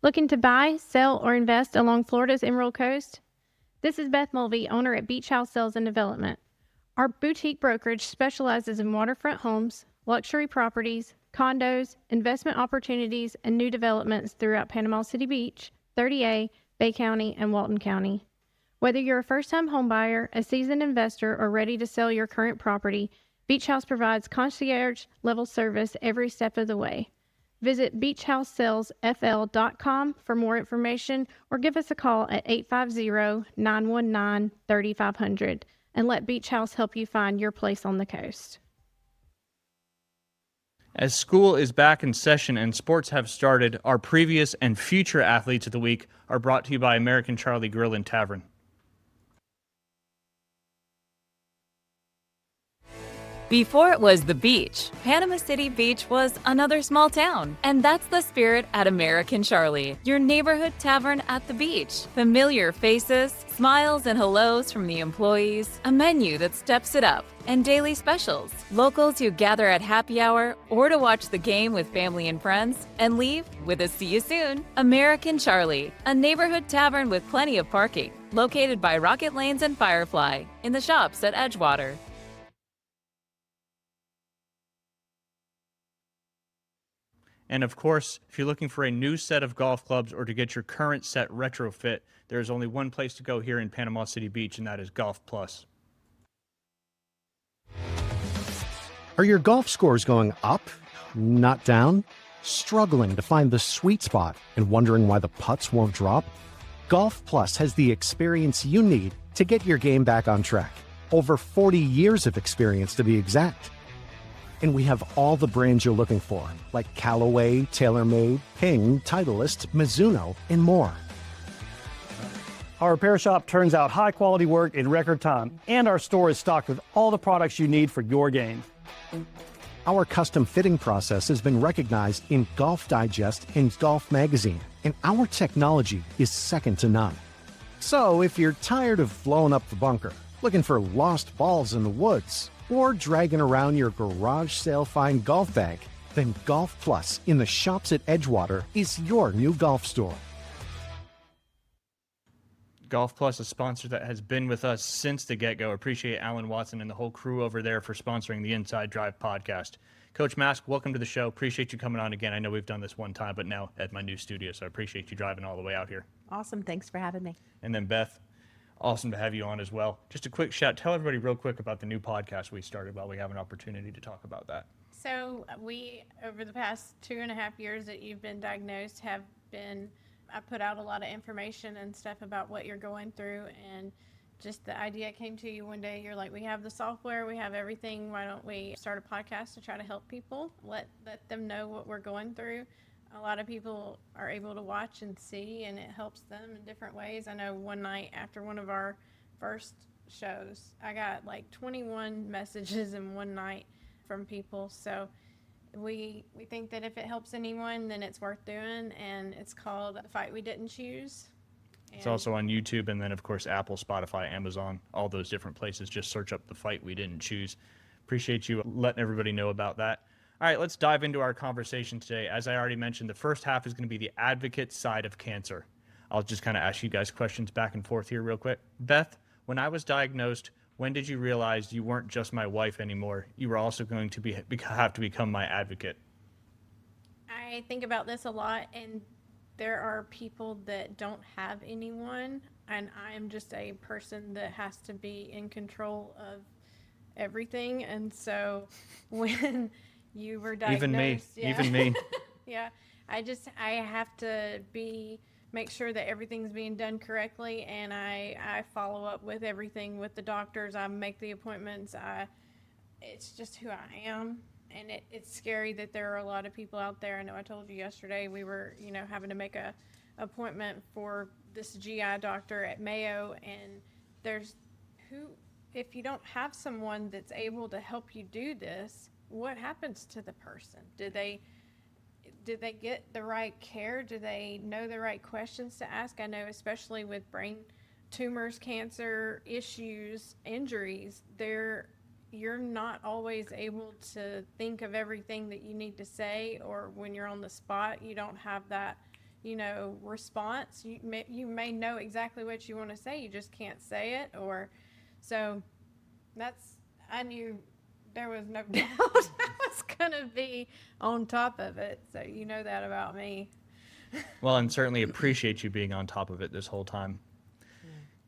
Looking to buy, sell, or invest along Florida's Emerald Coast? This is Beth Mulvey, owner at Beach House Sales and Development. Our boutique brokerage specializes in waterfront homes, luxury properties, condos, investment opportunities, and new developments throughout Panama City Beach, 30A, Bay County, and Walton County. Whether you're a first-time homebuyer, a seasoned investor, or ready to sell your current property, Beach House provides concierge-level service every step of the way. Visit beachhousesalesfl.com for more information or give us a call at 850-919-3500 and let Beach House help you find your place on the coast. As school is back in session and sports have started, our previous and future athletes of the week are brought to you by American Charlie Grill and Tavern. Before it was the beach, Panama City Beach was another small town. And that's the spirit at American Charlie, your neighborhood tavern at the beach. Familiar faces, smiles and hellos from the employees, a menu that steps it up, and daily specials. Locals who gather at happy hour or to watch the game with family and friends and leave with a see you soon. American Charlie, a neighborhood tavern with plenty of parking, located by Rocket Lanes and Firefly, in the shops at Edgewater. And of course, if you're looking for a new set of golf clubs or to get your current set retrofit, there's only one place to go here in Panama City Beach, and that is Golf Plus. Are your golf scores going up, not down? Struggling to find the sweet spot and wondering why the putts won't drop? Golf Plus has the experience you need to get your game back on track. Over 40 years of experience to be exact. And we have all the brands you're looking for, like Callaway, TaylorMade, Ping, Titleist, Mizuno, and more. Our repair shop turns out high-quality work in record time, and our store is stocked with all the products you need for your game. Our custom fitting process has been recognized in Golf Digest and Golf Magazine, and our technology is second to none. So if you're tired of blowing up the bunker, looking for lost balls in the woods, or dragging around your garage sale fine golf bag, then Golf Plus in the shops at Edgewater is your new golf store. Golf Plus, a sponsor that has been with us since the get-go. Appreciate Alan Watson and the whole crew over there for sponsoring the Inside Drive podcast. Coach Mask, welcome to the show. Appreciate you coming on again. I know we've done this one time, but now at my new studio, so I appreciate you driving all the way out here. Awesome. Thanks for having me. And then Beth, awesome to have you on as well. Just a quick shout. Tell everybody real quick about the new podcast we started while we have an opportunity to talk about that. So we, over the past 2.5 years that you've been diagnosed, I put out a lot of information and stuff about what you're going through, and just the idea came to you one day. You're like, we have the software, we have everything. Why don't we start a podcast to try to help people, let them know what we're going through? A lot of people are able to watch and see, and it helps them in different ways. I know one night after one of our first shows, I got like 21 messages in one night from people. So we think that if it helps anyone, then it's worth doing, and it's called The Fight We Didn't Choose. It's also on YouTube, and then, of course, Apple, Spotify, Amazon, all those different places. Just search up The Fight We Didn't Choose. Appreciate you letting everybody know about that. All right, let's dive into our conversation today. As I already mentioned, the first half is going to be the advocate side of cancer. I'll just kind of ask you guys questions back and forth here real quick. Beth, when I was diagnosed, when did you realize you weren't just my wife anymore? You were also going to have to become my advocate. I think about this a lot, and there are people that don't have anyone, and I am just a person that has to be in control of everything. And so when you were diagnosed, even me. Yeah, I have to make sure that everything's being done correctly, and I follow up with everything with the doctors. I make the appointments. It's just who I am, and it's scary that there are a lot of people out there. I know I told you yesterday we were having to make a appointment for this GI doctor at Mayo, and if you don't have someone that's able to help you do this, what happens to the person? Did they get the right care? Do they know the right questions to ask? I know, especially with brain tumors, cancer issues, injuries, you're not always able to think of everything that you need to say, or when you're on the spot, you don't have that response. You may know exactly what you want to say, you just can't say it. Or so I knew there was no doubt I was gonna be on top of it. So you know that about me. Well, and certainly appreciate you being on top of it this whole time.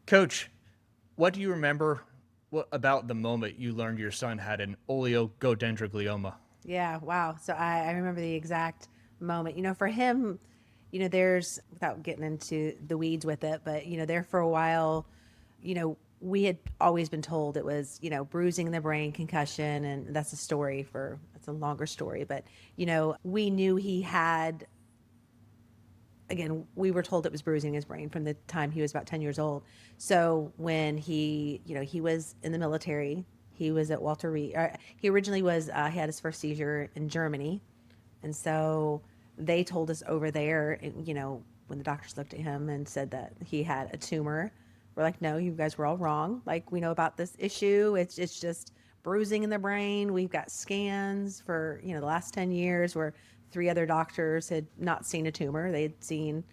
Coach, what do you remember about the moment you learned your son had an oligodendroglioma? Yeah, wow. So I remember the exact moment. For him, there's, without getting into the weeds with it, but, there for a while, we had always been told it was, bruising in the brain, concussion, and that's a longer story. But, we knew he had, again, we were told it was bruising his brain from the time he was about 10 years old. So when he was in the military, he was at Walter Reed. He originally he had his first seizure in Germany. And so they told us over there, when the doctors looked at him and said that he had a tumor, we're like, no, you guys were all wrong. Like, we know about this issue. It's just bruising in the brain. We've got scans for, the last 10 years where 3 other doctors had not seen a tumor. They had seen,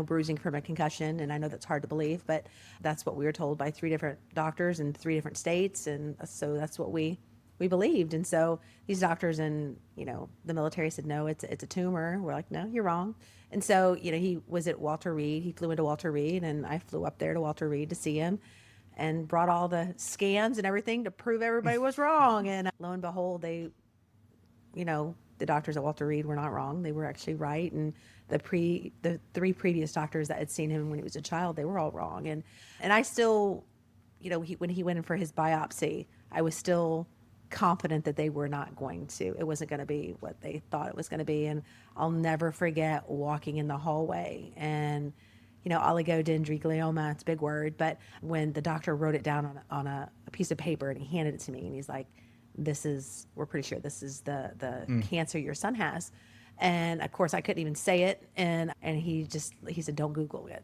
bruising from a concussion. And I know that's hard to believe, but that's what we were told by 3 different doctors in 3 different states. And so that's what we believed. And so these doctors in, the military said, no, it's a tumor. We're like, no, you're wrong. And so, he was at Walter Reed. He flew into Walter Reed, and I flew up there to Walter Reed to see him and brought all the scans and everything to prove everybody was wrong. And lo and behold, they, the doctors at Walter Reed were not wrong. They were actually right. And the 3 previous doctors that had seen him when he was a child, they were all wrong. And I still, when he went in for his biopsy, I was still confident that it wasn't going to be what they thought it was going to be. And I'll never forget walking in the hallway and, oligodendroglioma, it's a big word, but when the doctor wrote it down on a piece of paper and he handed it to me and he's like, we're pretty sure this is the cancer your son has. And of course I couldn't even say it. And he said, don't Google it.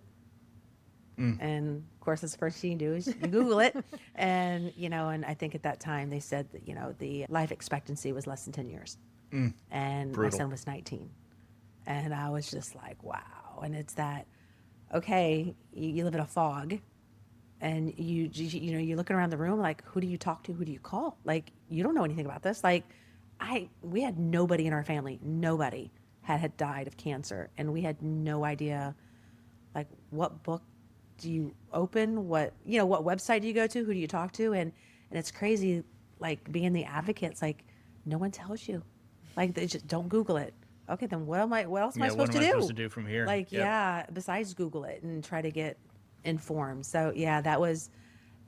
And of course, that's the first thing you do is you Google it. And, and I think at that time they said that, the life expectancy was less than 10 years. And Brutal. My son was 19. And I was just like, wow. And it's that, okay, you live in a fog and you're looking around the room, like, who do you talk to? Who do you call? Like, you don't know anything about this. Like, we had nobody in our family. Nobody had died of cancer. And we had no idea, like, what book do you open? What website do you go to? Who do you talk to? And it's crazy, like, being the advocates, like, no one tells you. Like, they just don't Google it. Okay, then what else am I supposed to do? What am I supposed to do from here? Like, besides Google it and try to get informed. So yeah, that was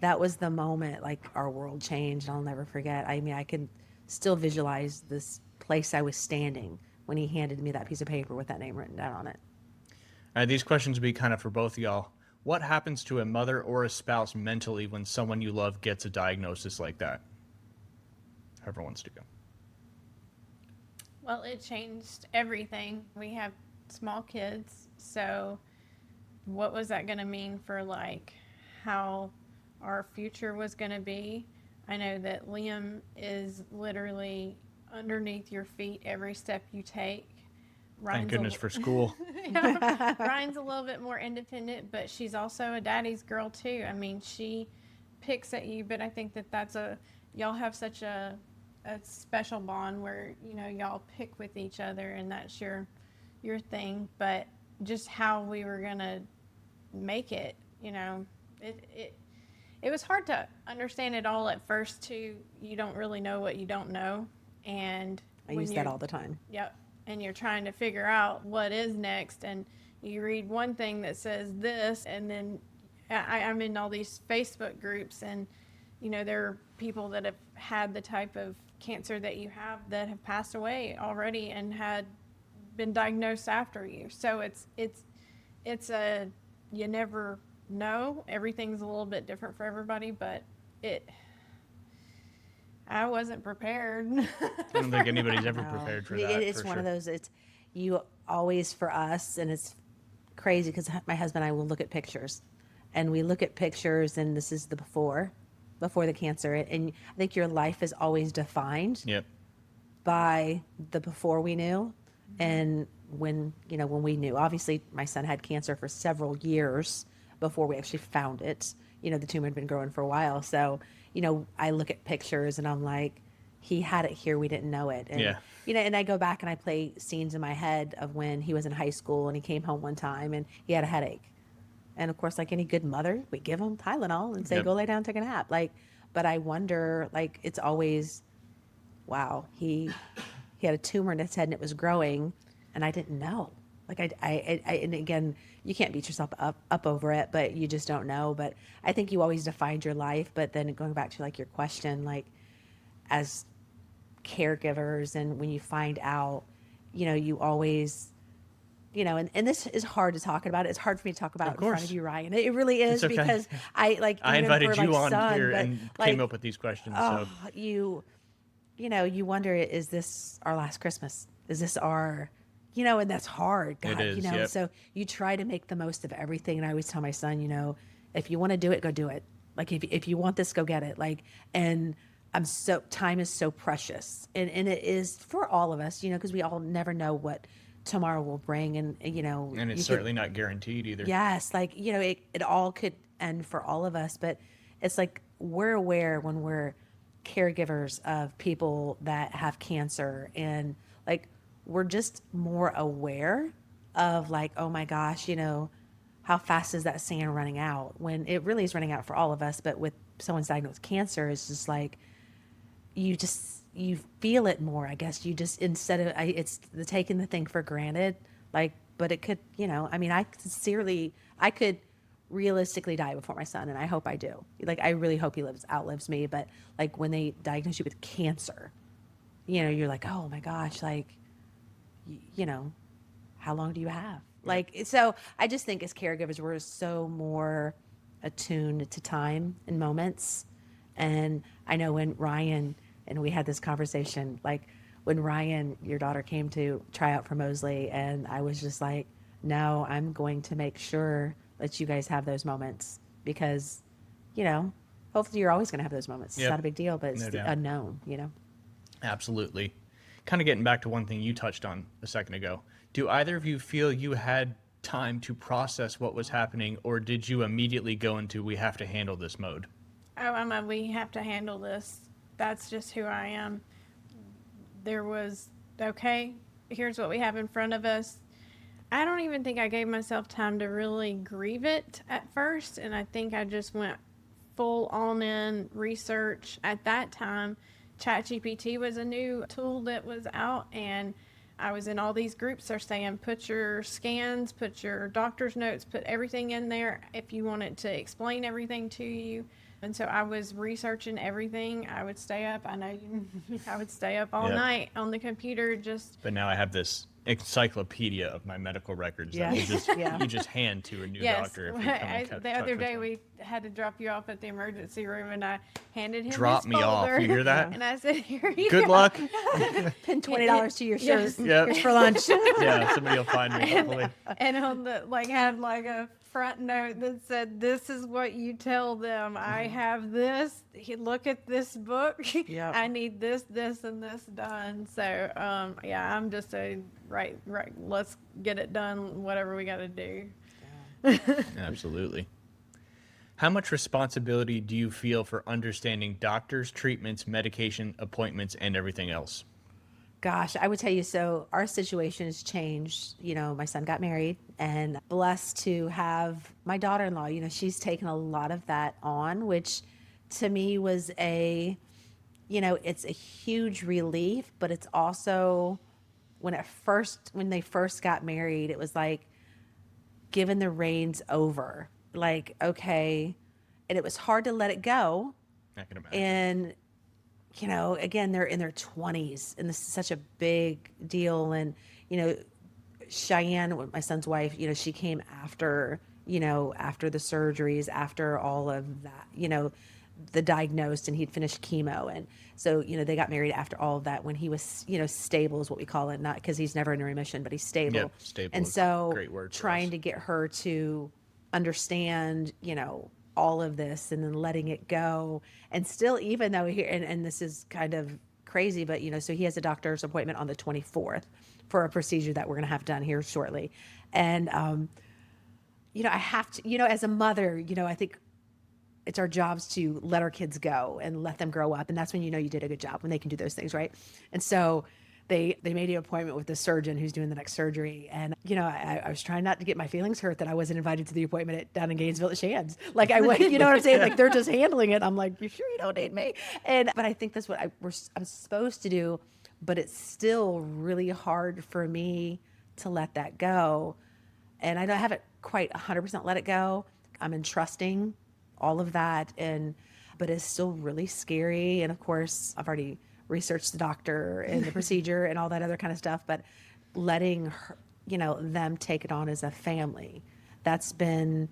the moment, like, our world changed. I'll never forget. I mean, I can still visualize this place I was standing when he handed me that piece of paper with that name written down on it. All right, these questions will be kind of for both of y'all. What happens to a mother or a spouse mentally when someone you love gets a diagnosis like that? Whoever wants to go. Well, it changed everything. We have small kids, so what was that going to mean for, like, how our future was going to be? I know that Liam is literally underneath your feet every step you take. Thank goodness for school. Ryan's a little bit more independent, but she's also a daddy's girl too. I mean, she picks at you, but I think that y'all have such a special bond where, y'all pick with each other and that's your thing. But just how we were gonna make it, it was hard to understand it all at first too. You don't really know what you don't know, and I use that all the time. Yep. And you're trying to figure out what is next, and you read one thing that says this, and then I'm in all these Facebook groups, and there are people that have had the type of cancer that you have that have passed away already and had been diagnosed after you. So it's you never know. Everything's a little bit different for everybody, but I wasn't prepared. I don't think anybody's ever prepared for that. It's one of those, you always, for us, and it's crazy because my husband and I will look at pictures, and we look at pictures, and this is the before the cancer. And I think your life is always defined by the before we knew. And when we knew. Obviously, my son had cancer for several years before we actually found it. The tumor had been growing for a while. So, I look at pictures and I'm like, he had it here, we didn't know it. And, Yeah. And I go back and I play scenes in my head of when he was in high school and he came home one time and he had a headache. And of course, like any good mother, we give him Tylenol and say, Yep. go lay down, take a nap. But I wonder, it's always, wow, he had a tumor in his head and it was growing and I didn't know. And again, you can't beat yourself up over it, but you just don't know. But I think you always defined your life. But then going back to your question, as caregivers, and when you find out, you always, and this is hard to talk about. It's hard for me to talk about in front of you, Ryan. It really is. It's okay. Because I I even invited for you on son, here but, and came up with these questions. So you wonder, is this our last Christmas? Is this our, and that's hard. God, It is, yep. So you try to make the most of everything. And I always tell my son, if you want to do it, go do it. If you want this, go get it. And time is so precious, and it is for all of us, because we all never know what tomorrow will bring, and it's certainly not guaranteed either. Yes, it all could end for all of us, but it's we're aware when we're caregivers of people that have cancer, and we're just more aware of oh my gosh, how fast is that sand running out, when it really is running out for all of us. But with someone's diagnosed with cancer, it's just you feel it more, I guess. You just, instead of, it's the taking the thing for granted, but it could, I could realistically die before my son, and I hope I do. I really hope he outlives me. But when they diagnose you with cancer, you're like, oh my gosh, how long do you have? So I just think as caregivers, we're so more attuned to time and moments. And I know when Ryan, and we had this conversation, when Ryan, your daughter, came to try out for Mosley, and I was just no, I'm going to make sure that you guys have those moments, because, hopefully you're always going to have those moments. Yep. It's not a big deal, but it's No the doubt. unknown, Absolutely. Kind of getting back to one thing you touched on a second ago. Do either of you feel you had time to process what was happening, or did you immediately go into, we have to handle this mode? Oh, we have to handle this. That's just who I am. There was, okay, here's what we have in front of us. I don't even think I gave myself time to really grieve it at first, and I think I just went full on in research. At that time, ChatGPT was a new tool that was out, and I was in all these groups. They're saying put your scans, put your doctor's notes, put everything in there if you want it to explain everything to you. And so I was researching everything. I would stay up. I know I would stay up all Yep. night on the computer just. But now I have this encyclopedia of my medical records that Yes. you just hand to a new Yes. doctor. If you come and The other day we had to drop you off at the emergency room, and I handed him Drop his me off. folder, You hear that? And I said, "Here you Good go." luck. Pin $20 to your shirt. Yes. Yep. Here's for lunch. Yeah, somebody will find me, hopefully. And on the had a front note that said, "This is what you tell them. I have this. Look at this book. Yep. I need this, this, and this done." So I'm just right. Let's get it done. Whatever we got to do. Absolutely. How much responsibility do you feel for understanding doctors, treatments, medication, appointments, and everything else? Gosh, I would tell you, so our situation has changed. My son got married, and blessed to have my daughter-in-law. She's taken a lot of that on, which to me was it's a huge relief, but it's also, when they first got married, it was giving the reins over, okay. And it was hard to let it go. I can imagine. And again, they're in their 20s, and this is such a big deal. And, Cheyenne, my son's wife, she came after the surgeries, after all of that, the diagnosed, and he'd finished chemo. And so, they got married after all of that, when he was, stable is what we call it, not because he's never in remission, but he's stable. Yep, stable And is a so great word for trying us. to get her to understand, all of this, and then letting it go. And still, even though and this is kind of crazy, but so he has a doctor's appointment on the 24th for a procedure that we're going to have done here shortly. And, I have to, as a mother, I think it's our jobs to let our kids go and let them grow up. And that's when you did a good job, when they can do those things, right? And so they made an appointment with the surgeon who's doing the next surgery. And, I was trying not to get my feelings hurt that I wasn't invited to the appointment down in Gainesville at Shands. Like I went, you know what I'm saying? Like they're just handling it. I'm like, you sure you don't need me? But I think that's what I'm supposed to do, but it's still really hard for me to let that go. And I haven't quite 100% let it go. I'm entrusting all of that, but it's still really scary. And of course, I've already researched the doctor and the procedure and all that other kind of stuff, but letting her, them take it on as a family, that's been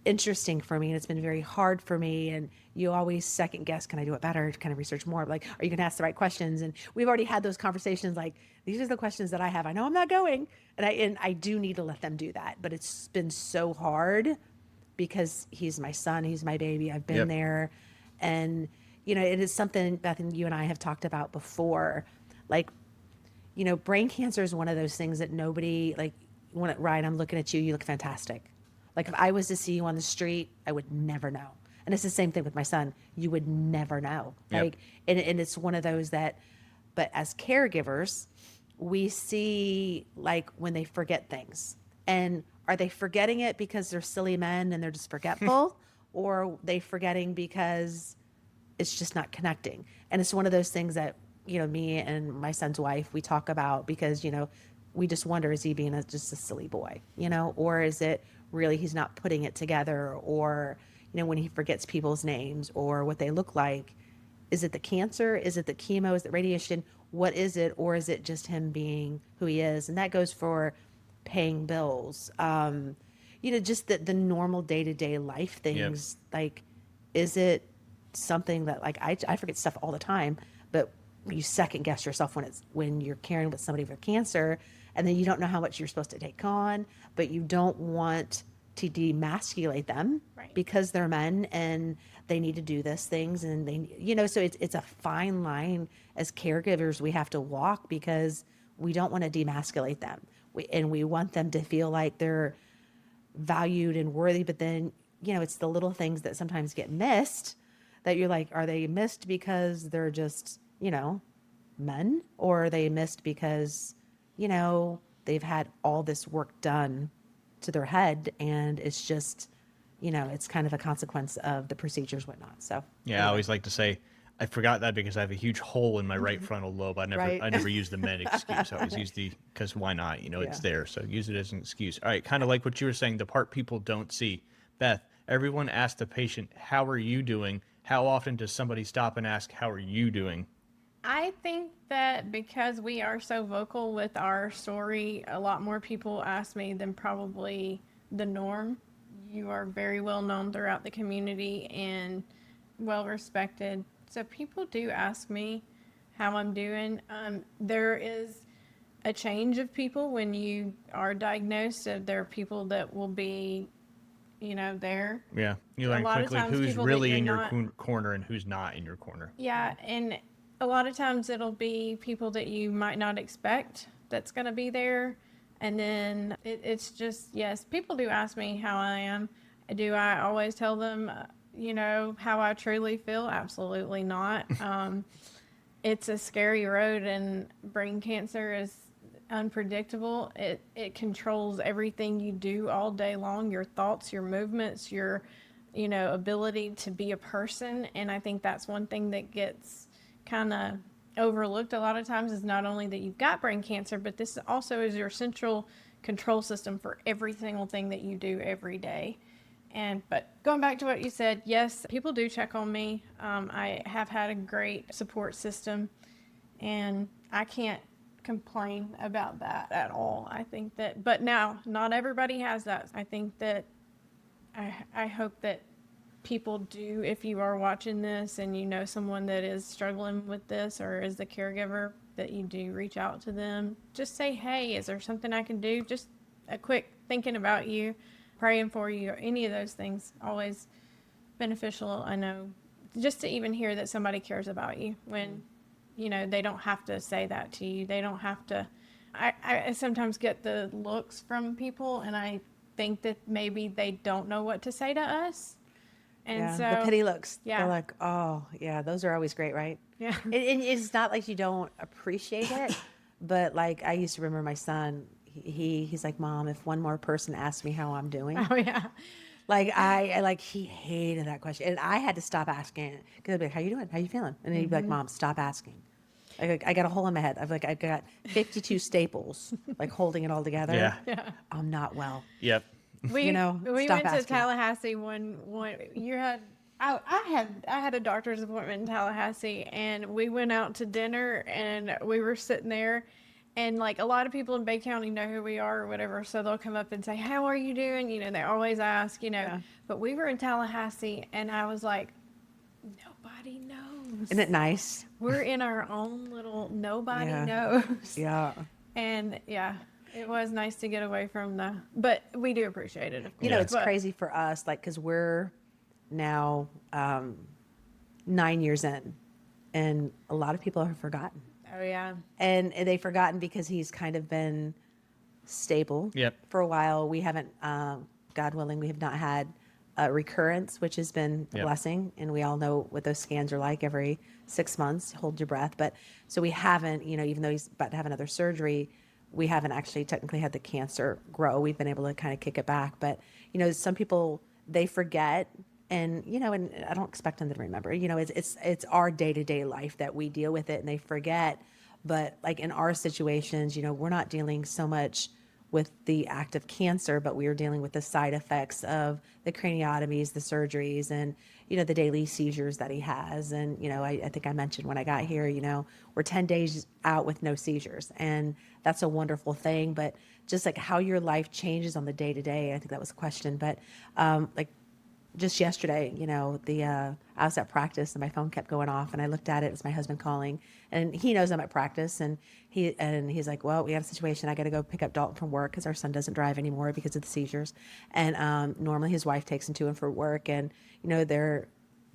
interesting for me, and it's been very hard for me. And you always second guess, can I do it better? Kind of research more. Like, are you going to ask the right questions? And we've already had those conversations. Like, these are the questions that I have. I know I'm not going, and I do need to let them do that. But it's been so hard because he's my son, he's my baby. I've been there, and it is something, Beth, and you and I have talked about before. Like, brain cancer is one of those things that nobody, like, Ryan, I'm looking at you, you look fantastic. Like, if I was to see you on the street, I would never know. And it's the same thing with my son. You would never know. Like, and it's one of those that, but as caregivers, we see, like, when they forget things. And are they forgetting it because they're silly men and they're just forgetful? Or are they forgetting because it's just not connecting? And it's one of those things that, me and my son's wife, we talk about, because, we just wonder, is he being just a silly boy, or is it really he's not putting it together? Or, when he forgets people's names or what they look like, is it the cancer? Is it the chemo? Is it radiation? What is it? Or is it just him being who he is? And that goes for paying bills, just the normal day-to-day life things. Like, is it something that, like, I forget stuff all the time, but you second guess yourself when you're caring with somebody with cancer, and then you don't know how much you're supposed to take on, but you don't want to demasculate them, right, because they're men and they need to do these things, and they, so it's a fine line as caregivers we have to walk, because we don't want to demasculate them. We want them to feel like they're valued and worthy, but then, it's the little things that sometimes get missed, that you're like, are they missed because they're just, men? Or are they missed because, they've had all this work done to their head, and it's just, it's kind of a consequence of the procedures, whatnot. So yeah, anyway. I always like to say, I forgot that because I have a huge hole in my right frontal lobe. I never use the men excuse. I always use because why not? It's there. So use it as an excuse. All right. Kind of like what you were saying, the part people don't see. Beth, everyone asks the patient, how are you doing? How often does somebody stop and ask, how are you doing? I think that because we are so vocal with our story, a lot more people ask me than probably the norm. You are very well known throughout the community and well respected. So people do ask me how I'm doing. There is a change of people when you are diagnosed. So there are people that will be, there. Yeah, you learn quickly who's really in your corner and who's not in your corner. Yeah, and a lot of times it'll be people that you might not expect that's going to be there. And then it's just, yes, people do ask me how I am. Do I always tell them, how I truly feel? Absolutely not. It's a scary road, and brain cancer is unpredictable. It controls everything you do all day long, your thoughts, your movements, your, ability to be a person. And I think that's one thing that gets kind of overlooked a lot of times, is not only that you've got brain cancer, but this also is your central control system for every single thing that you do every day. But going back to what you said, yes, people do check on me. I have had a great support system, and I can't complain about that at all. I think that, but now not everybody has that. I think that I hope that people do, if you are watching this and you know someone that is struggling with this or is the caregiver, that you do reach out to them. Just say, hey, is there something I can do? Just a quick thinking about you, praying for you, or any of those things, always beneficial. I know, just to even hear that somebody cares about you when, they don't have to say that to you. They don't have to I sometimes get the looks from people, and I think that maybe they don't know what to say to us. And Yeah, so the pity looks. Yeah. They're like, oh, yeah, those are always great, right? Yeah. It's not like you don't appreciate it, but like I used to remember my son, he's like, Mom, if one more person asks me how I'm doing, Oh yeah. like I like he hated that question, and I had to stop asking it because I'd be like, "How you doing? How you feeling?" And he'd be like, "Mom, stop asking." I got a hole in my head. I've got 52 staples, like holding it all together. Yeah. I'm not well. Yep. We You know, we stop went to asking. Tallahassee one you had I had a doctor's appointment in Tallahassee, and we went out to dinner, and we were sitting there, and like a lot of people in Bay County know who we are or whatever, so they'll come up and say, "How are you doing?" You know, they always ask, you know. Yeah. But we were in Tallahassee, and I was like, nobody knows. Isn't it nice? We're in our own little nobody Yeah. knows. Yeah. And yeah, it was nice to get away from but we do appreciate it. Of You know, course. it's But- crazy for us, like, because we're now 9 years in, and a lot of people have forgotten. Oh yeah. And they've forgotten because he's kind of been stable Yep. for a while. We haven't, God willing, we have not had a recurrence, which has been a Yep. blessing. And we all know what those scans are like every 6 months. Hold your breath. But so we haven't, you know, even though he's about to have another surgery, we haven't actually technically had the cancer grow. We've been able to kind of kick it back. But, you know, some people, they forget. And, you know, and I don't expect them to remember, you know, it's our day-to-day life that we deal with it, and they forget. But like in our situations, you know, we're not dealing so much with the act of cancer, but we are dealing with the side effects of the craniotomies, the surgeries, and, you know, the daily seizures that he has. And, you know, I think I mentioned when I got here, you know, we're 10 days out with no seizures, and that's a wonderful thing. But just like how your life changes on the day-to-day, I think that was a question. But like, just yesterday, you know, I was at practice and my phone kept going off, and I looked at it. It was my husband calling, and he knows I'm at practice, and he's like, "Well, we have a situation. I got to go pick up Dalton from work because our son doesn't drive anymore because of the seizures." And normally his wife takes him to and from work, and you know their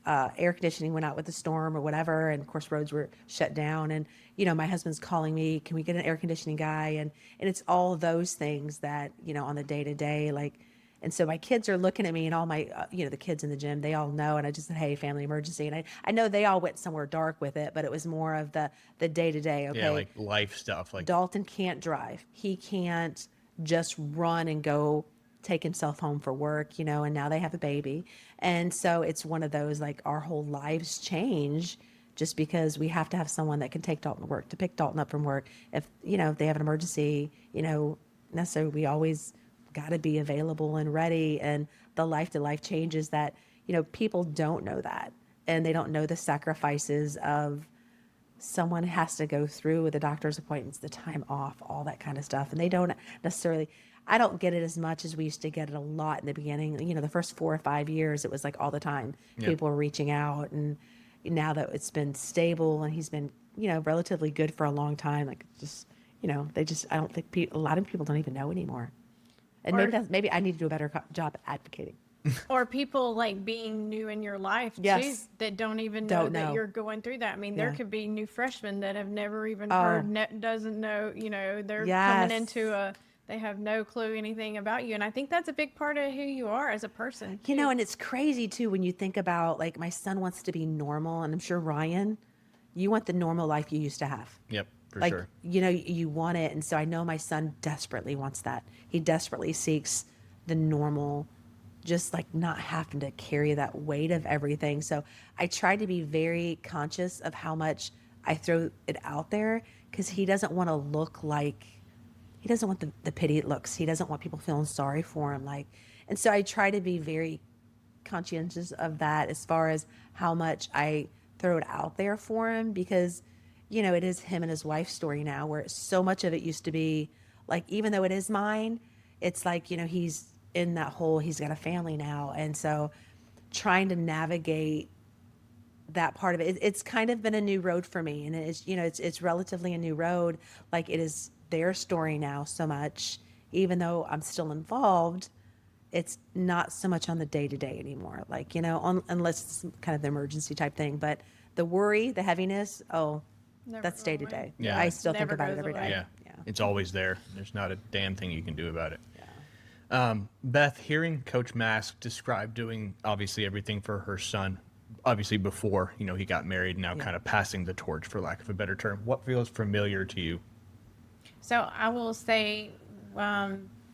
air conditioning went out with the storm or whatever, and of course roads were shut down. And you know, my husband's calling me, "Can we get an air conditioning guy?" And it's all those things that, you know, on the day to day, like. And so my kids are looking at me, and all my, you know, the kids in the gym, they all know. And I just said, "Hey, family emergency." And I know they all went somewhere dark with it, but it was more of the day to day. Okay. Yeah, like life stuff. Like Dalton can't drive. He can't just run and go take himself home for work, you know, and now they have a baby. And so it's one of those, like, our whole lives change just because we have to have someone that can take Dalton to work, to pick Dalton up from work. If, you know, if they have an emergency, you know, necessarily we always got to be available and ready. And the life to life changes that, you know, people don't know that, and they don't know the sacrifices of someone has to go through with the doctor's appointments, the time off, all that kind of stuff. And they don't necessarily, I don't get it as much as we used to get it a lot in the beginning. You know, the first 4 or 5 years, it was like all the time people were reaching out. And now that it's been stable and he's been, you know, relatively good for a long time, like just, you know, I don't think a lot of people don't even know anymore. And maybe I need to do a better job advocating. Or people like being new in your life too, Yes. that don't even know Don't that know. you're going through that. I mean, there Yeah. could be new freshmen that have never even Oh. heard, doesn't know, you know, they're Yes. coming into they have no clue anything about you. And I think that's a big part of who you are as a person. You know, and it's crazy too when you think about, like, my son wants to be normal, and I'm sure Ryan, you want the normal life you used to have. Yep, for Like, sure. you know, you want it. And so I know my son desperately wants that. He desperately seeks the normal, just like not having to carry that weight of everything. So I try to be very conscious of how much I throw it out there, because he doesn't want to look like, he doesn't want the pity looks. He doesn't want people feeling sorry for him. Like, and so I try to be very conscientious of that as far as how much I throw it out there for him, because, you know, it is him and his wife's story now, where so much of it used to be like, even though it is mine, it's like, you know, he's in that hole, he's got a family now. And so trying to navigate that part of it, it's kind of been a new road for me. And it's, you know, it's relatively a new road. Like, it is their story now so much, even though I'm still involved, it's not so much on the day to day anymore. Like, you know, unless it's kind of the emergency type thing, but the worry, the heaviness, Never that's go day to away. day. Yeah. I still think Never about it goes every away. day. Yeah. Yeah. It's always there. There's not a damn thing you can do about it. Beth, hearing Coach Mask describe doing obviously everything for her son, obviously before, he got married, now kind of passing the torch, for lack of a better term, what feels familiar to you? So I will say,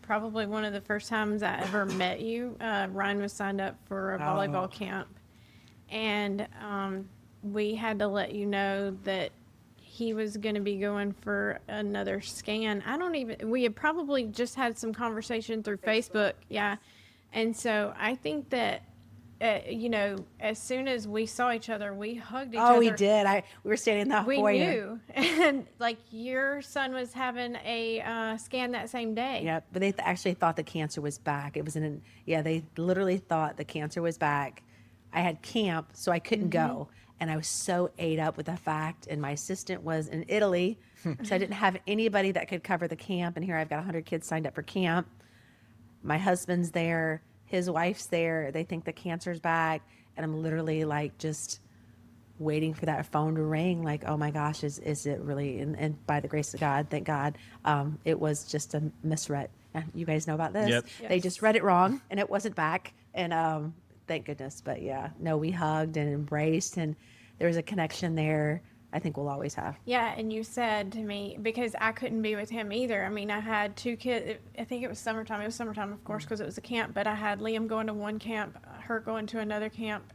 probably one of the first times I ever met you, Ryan was signed up for a volleyball camp, and we had to let you know that he was going to be going for another scan. We had probably just had some conversation through Facebook. Yeah. And so I think that, as soon as we saw each other, we hugged each other. Oh, we did. We were standing in the We foyer. knew. And like your son was having a scan that same day. Yeah, but they actually thought the cancer was back. It was they literally thought the cancer was back. I had camp, so I couldn't go. And I was so ate up with the fact, and my assistant was in Italy, so I didn't have anybody that could cover the camp. And here I've got 100 kids signed up for camp. My husband's there, his wife's there. They think the cancer's back, and I'm literally like just waiting for that phone to ring. Like, oh my gosh, is it really? And by the grace of God, thank God, it was just a misread. You guys know about this? Yep. They just read it wrong, and it wasn't back. And thank goodness. But yeah, no, we hugged and embraced, and there was a connection there I think we'll always have. Yeah, and you said to me, because I couldn't be with him either. I mean, I had 2 kids. I think it was summertime. It was summertime, of course, because it was a camp. But I had Liam going to one camp, her going to another camp,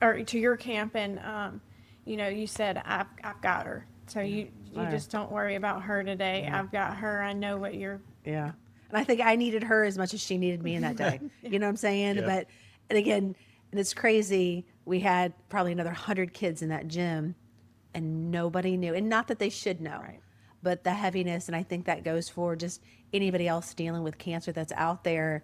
or to your camp. And, you said, I've got her. So you just don't worry about her today. Yeah. I've got her. I know what you're. Yeah. And I think I needed her as much as she needed me in that day. You know what I'm saying? Yeah. But, and again, and it's crazy. We had probably another 100 kids in that gym, and nobody knew. And not that they should know, Right. but the heaviness. And I think that goes for just anybody else dealing with cancer that's out there.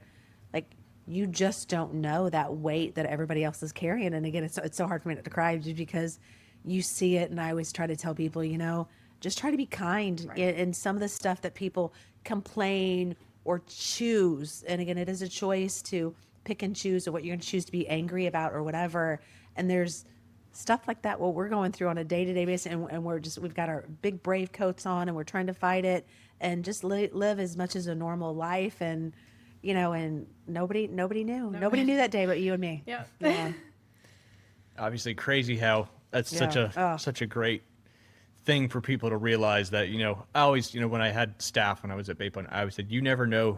Like, you just don't know that weight that everybody else is carrying. And again, it's so hard for me not to cry just because you see it. And I always try to tell people, just try to be kind. Right. And some of the stuff that people complain or choose. And again, it is a choice to pick and choose of what you're going to choose to be angry about or whatever. And there's stuff like that, what we're going through on a day-to-day basis. And we've got our big brave coats on, and we're trying to fight it and just live as much as a normal life. And, and nobody knew. Nobody knew that day but you and me. Yep. Yeah. Obviously crazy how that's such a great thing for people to realize that, I always, when I had staff, when I was at Baypon, I always said, you never know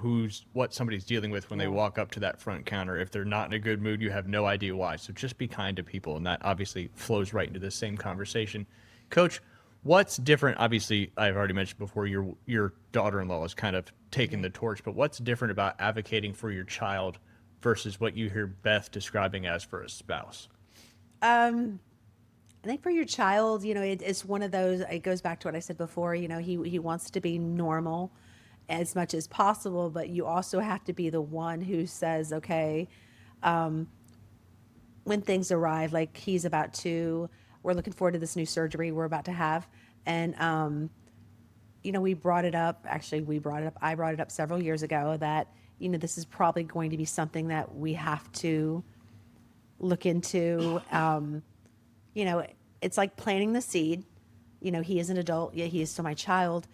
what somebody's dealing with when they walk up to that front counter. If they're not in a good mood, you have no idea why. So just be kind to people. And that obviously flows right into this same conversation. Coach, what's different? Obviously, I've already mentioned before, your daughter-in-law has kind of taken the torch, but what's different about advocating for your child versus what you hear Beth describing as for a spouse? I think for your child, it's one of those, it goes back to what I said before, he wants to be normal as much as possible, but you also have to be the one who says, okay, when things arrive, like he's about to, we're looking forward to this new surgery we're about to have. And, I brought it up several years ago that, this is probably going to be something that we have to look into. It's like planting the seed. He is an adult, yet he is still my child.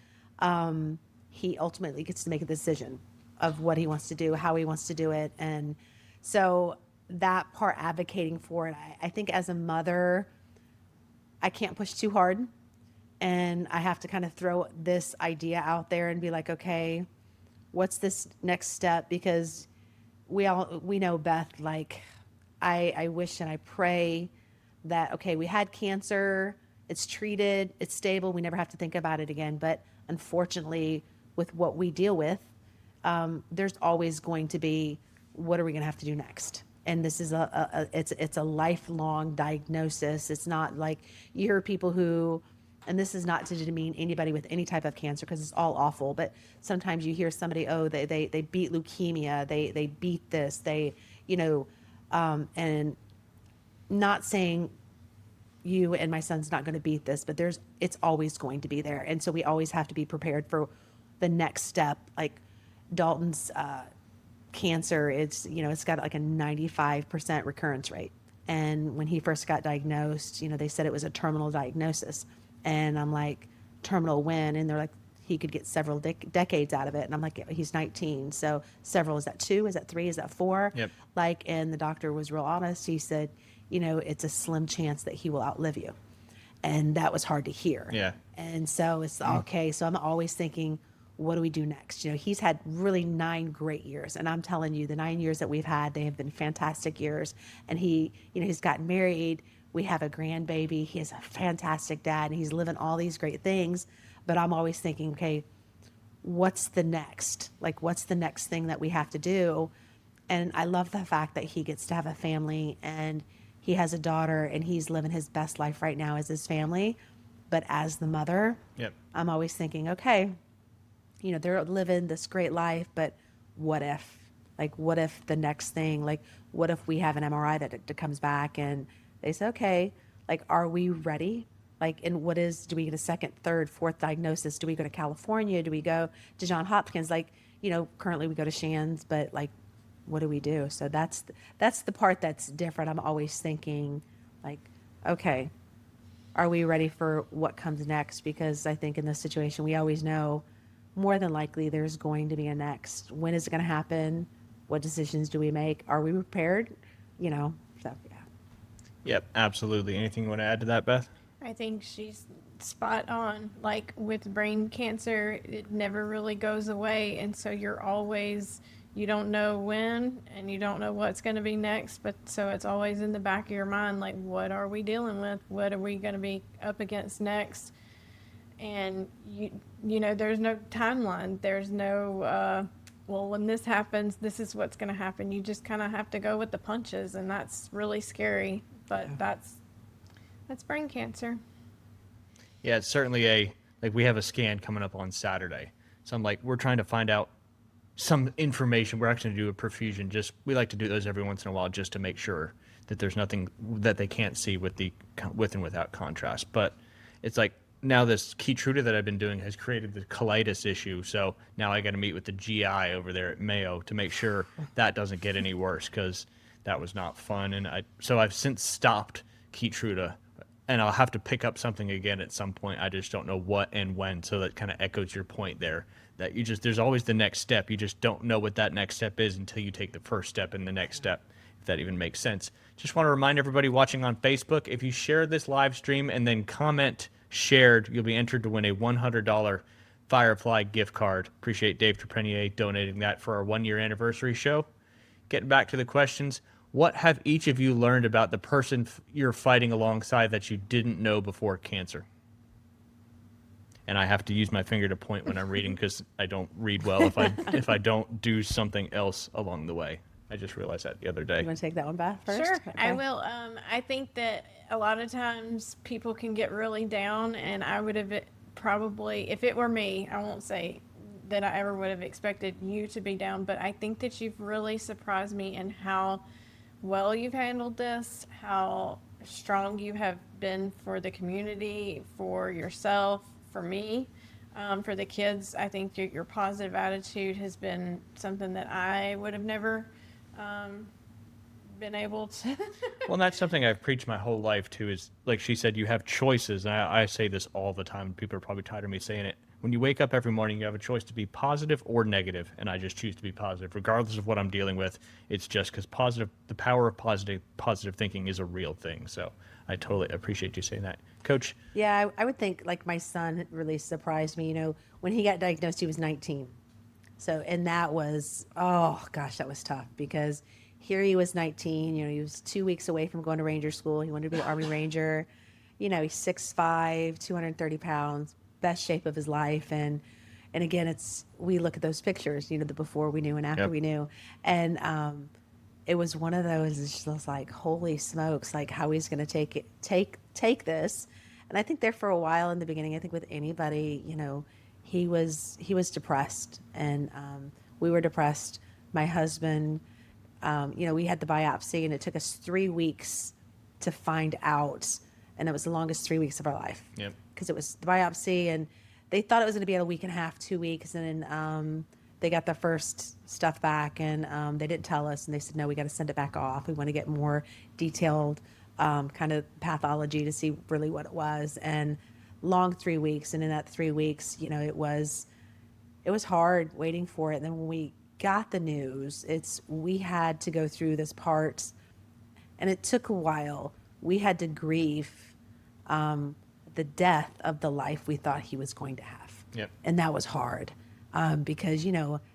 He ultimately gets to make a decision of what he wants to do, how he wants to do it. And so that part, advocating for it, I think as a mother, I can't push too hard. And I have to kind of throw this idea out there and be like, okay, what's this next step? Because we know, Beth, like I wish and I pray that, okay, we had cancer, it's treated, it's stable, we never have to think about it again. But unfortunately, with what we deal with, there's always going to be, what are we going to have to do next? And this is it's a lifelong diagnosis. It's not like you hear people who, and this is not to demean anybody with any type of cancer because it's all awful, but sometimes you hear somebody, they beat leukemia, they beat this, and not saying you and my son's not going to beat this, but it's always going to be there. And so we always have to be prepared for the next step. Like Dalton's cancer, it's got like a 95% recurrence rate. And when he first got diagnosed, they said it was a terminal diagnosis. And I'm like, terminal when? And they're like, he could get several decades out of it. And I'm like, he's 19. So several, is that 2? Is that 3? Is that 4? Yep. Like, and the doctor was real honest. He said, you know, it's a slim chance that he will outlive you. And that was hard to hear. Yeah. And so it's okay. So I'm always thinking, what do we do next? You know, he's had really 9 great years. And I'm telling you, the 9 years that we've had, they have been fantastic years. And he, you know, he's gotten married. We have a grandbaby. He is a fantastic dad. And he's living all these great things. But I'm always thinking, okay, what's the next? Like, what's the next thing that we have to do? And I love the fact that he gets to have a family and he has a daughter and he's living his best life right now as his family. But as the mother, Yep. I'm always thinking, okay, you know, they're living this great life, but what if? Like, what if the next thing, like, what if we have an MRI that comes back and they say, okay, like, are we ready? Like, and what is, do we get a second, third, fourth diagnosis? Do we go to California? Do we go to Johns Hopkins? Like, you know, currently we go to Shands, but like, what do we do? So that's the part that's different. I'm always thinking, like, okay, are we ready for what comes next? Because I think in this situation, we always know more than likely there's going to be a next. When is it going to happen? What decisions do we make? Are we prepared? You know, so yeah. Yep, absolutely. Anything you want to add to that, Beth? I think she's spot on. Like with brain cancer, it never really goes away. And so you're always, you don't know when and you don't know what's going to be next. But so it's always in the back of your mind, like, what are we dealing with? What are we going to be up against next? And, you know, there's no timeline. There's no, well, when this happens, this is what's going to happen. You just kind of have to go with the punches. And that's really scary. But that's brain cancer. Yeah, it's certainly like we have a scan coming up on Saturday. So I'm like, we're trying to find out some information. We're actually going to do a perfusion. We like to do those every once in a while just to make sure that there's nothing that they can't see with and without contrast. But it's like now this Keytruda that I've been doing has created the colitis issue. So now I got to meet with the GI over there at Mayo to make sure that doesn't get any worse because that was not fun. And so I've since stopped Keytruda. And I'll have to pick up something again at some point. I just don't know what and when. So that kind of echoes your point there, that there's always the next step. You just don't know what that next step is until you take the first step and the next step, if that even makes sense. Just want to remind everybody watching on Facebook, if you share this live stream and then comment shared, you'll be entered to win a $100 Firefly gift card. Appreciate Dave Trepanier donating that for our 1-year anniversary show. Getting back to the questions. What have each of you learned about the person you're fighting alongside that you didn't know before cancer? And I have to use my finger to point when I'm reading because I don't read well if I don't do something else along the way. I just realized that the other day. You want to take that one, Beth, first? Sure, Okay. I will. I think that a lot of times people can get really down, and I would have probably, if it were me, I won't say that I ever would have expected you to be down, but I think that you've really surprised me in how well you've handled this, how strong you have been for the community, for yourself, for me, for the kids. I think your positive attitude has been something that I would have never been able to. Well, that's something I've preached my whole life too, is like she said, you have choices. And I say this all the time. People are probably tired of me saying it. When you wake up every morning, you have a choice to be positive or negative, and I just choose to be positive, regardless of what I'm dealing with. It's just because the power of positive thinking is a real thing. So I totally appreciate you saying that, Coach. Yeah, I would think like my son really surprised me. You know, when he got diagnosed, he was 19. So, and that was, oh gosh, that was tough because here he was 19. You know, he was 2 weeks away from going to Ranger school. He wanted to be an Army Ranger. You know, he's 6'5", 230 pounds. Best shape of his life. And again, we look at those pictures, you know, the before we knew and after we knew. And it was one of those, it's just like, holy smokes, like how he's going to take this. And I think there for a while in the beginning, I think with anybody, you know, he was depressed and we were depressed. My husband, you know, we had the biopsy and it took us 3 weeks to find out. And it was the longest 3 weeks of our life. Yep. Because it was the biopsy, and they thought it was going to be a week and a half, 2 weeks, and then they got the first stuff back, and they didn't tell us, and they said, no, we got to send it back off. We want to get more detailed kind of pathology to see really what it was. And long 3 weeks. And in that 3 weeks, it was hard waiting for it. And then when we got the news, we had to go through this part, and it took a while. We had to grieve the death of the life we thought he was going to have. Yep. And that was hard because,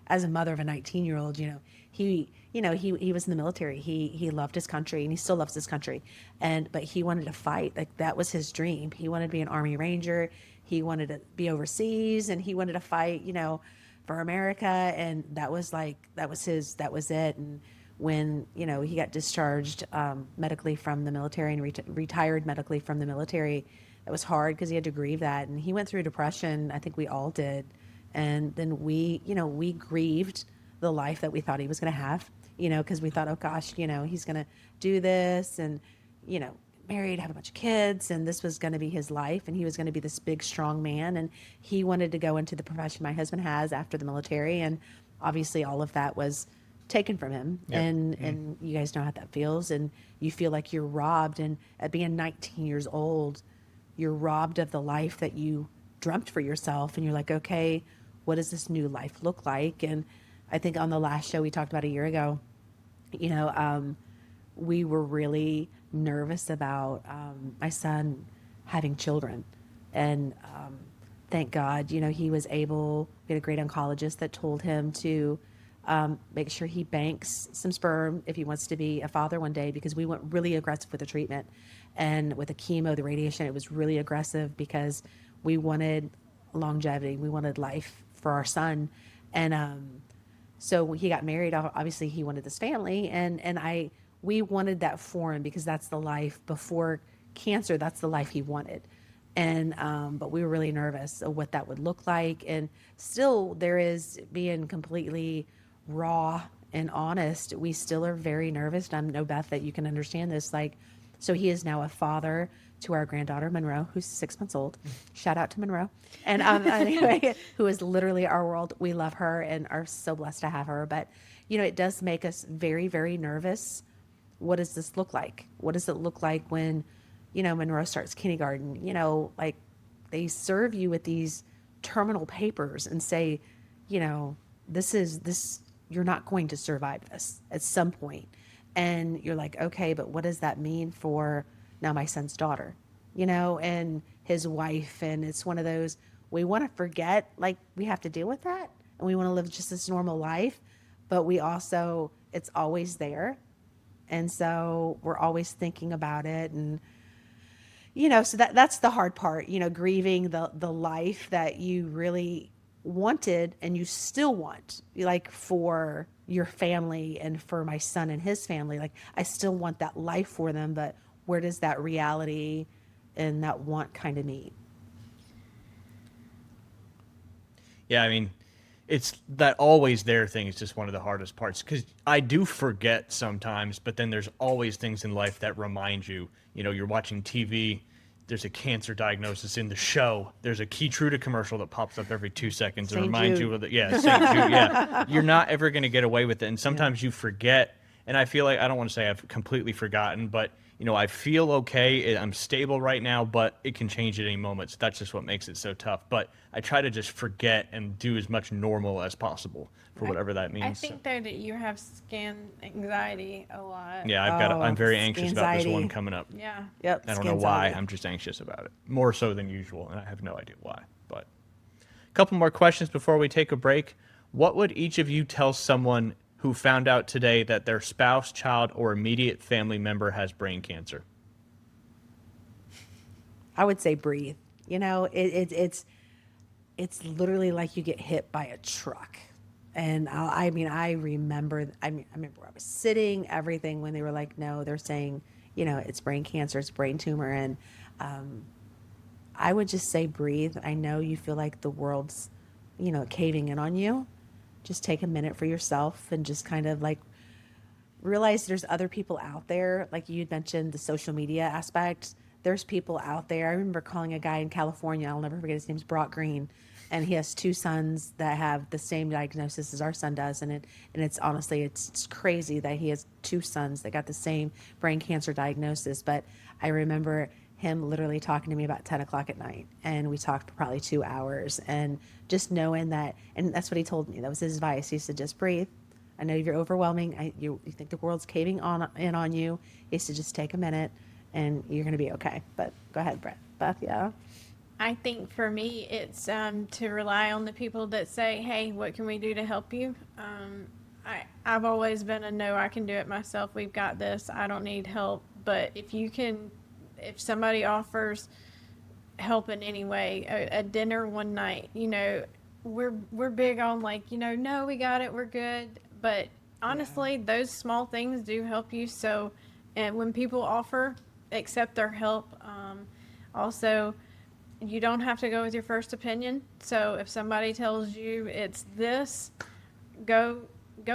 as a mother of a 19-year-old, he was in the military. He loved his country, and he still loves his country. But he wanted to fight. Like, that was his dream. He wanted to be an Army Ranger. He wanted to be overseas, and he wanted to fight, for America. And that was it. And when, he got discharged medically from the military and retired medically from the military, it was hard because he had to grieve that. And he went through depression. I think we all did. And then we grieved the life that we thought he was going to have, because we thought, oh gosh, he's going to do this and, married, have a bunch of kids, and this was going to be his life, and he was going to be this big, strong man. And he wanted to go into the profession my husband has after the military. And obviously all of that was taken from him. Yep. And you guys know how that feels. And you feel like you're robbed. And at being 19 years old, you're robbed of the life that you dreamt for yourself. And you're like, okay, what does this new life look like? And I think on the last show we talked about a year ago, we were really nervous about my son having children. And thank God, he was able, we had a great oncologist that told him to make sure he banks some sperm if he wants to be a father one day, because we went really aggressive with the treatment. And with the chemo, the radiation, it was really aggressive because we wanted longevity. We wanted life for our son. And so when he got married, obviously he wanted this family. And we wanted that for him because that's the life before cancer. That's the life he wanted. And but we were really nervous of what that would look like. And still, there is, being completely raw and honest, we still are very nervous. And I know, Beth, that you can understand this. So he is now a father to our granddaughter, Monroe, who's 6 months old. Shout out to Monroe. And anyway, who is literally our world. We love her and are so blessed to have her. But, it does make us very, very nervous. What does this look like? What does it look like when, Monroe starts kindergarten? They serve you with these terminal papers and say, this, you're not going to survive this at some point. And you're like, okay, but what does that mean for now my son's daughter, and his wife? And it's one of those, we want to forget, we have to deal with that. And we want to live just this normal life, but we also, it's always there. And so we're always thinking about it. And, so that's the hard part, grieving the life that you really wanted and you still want, for your family and for my son and his family. I still want that life for them, but where does that reality and that want kind of meet? Yeah, I mean, it's that always there thing is just one of the hardest parts, because I do forget sometimes, but then there's always things in life that remind you. You're watching TV, there's a cancer diagnosis in the show, there's a Keytruda commercial that pops up every 2 seconds and reminds you of the, St. Jude, yeah. You're not ever going to get away with it, and sometimes you forget. And I feel like, I don't want to say I've completely forgotten, but I feel okay. I'm stable right now, but it can change at any moment. So that's just what makes it so tough. But I try to just forget and do as much normal as possible for whatever that means. I think though that you have skin anxiety a lot. Yeah, I'm very anxious about this one coming up. Yeah. Yep. I don't know why. I'm just anxious about it. More so than usual, and I have no idea why. But a couple more questions before we take a break. What would each of you tell someone who found out today that their spouse, child, or immediate family member has brain cancer? I would say breathe. It's literally like you get hit by a truck. And I remember where I was sitting, everything, when they were like, no, they're saying, it's brain cancer, it's brain tumor. And I would just say breathe. I know you feel like the world's, caving in on you. Just take a minute for yourself and just kind of realize there's other people out there. Like you mentioned, the social media aspect. There's people out there. I remember calling a guy in California. I'll never forget. His name's Brock Green, and he has 2 sons that have the same diagnosis as our son does. And it's honestly, it's crazy that he has 2 sons that got the same brain cancer diagnosis. But I remember him literally talking to me about 10 o'clock at night. And we talked for probably 2 hours, and just knowing that, and that's what he told me. That was his advice. He said, just breathe. I know you're overwhelming. You think the world's caving in on you. He said, just take a minute and you're going to be okay. But go ahead, Beth. Yeah. I think for me, it's to rely on the people that say, hey, what can we do to help you? I've always been a no, I can do it myself. We've got this. I don't need help. But if somebody offers help in any way, a dinner one night, we're big on like, no, we got it. We're good. But honestly, those small things do help you. So, and when people offer, accept their help. Also, you don't have to go with your first opinion. So if somebody tells you it's this, go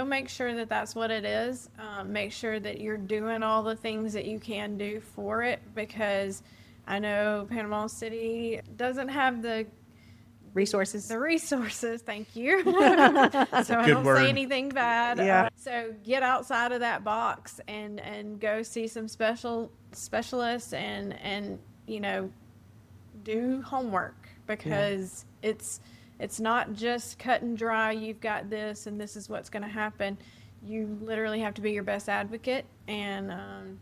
make sure that that's what it is. Make sure that you're doing all the things that you can do for it, because I know Panama City doesn't have the resources. Thank you. So I don't say anything bad. Yeah. So get outside of that box and go see some specialists and do homework, because it's not just cut and dry. You've got this and this is what's going to happen. You literally have to be your best advocate. And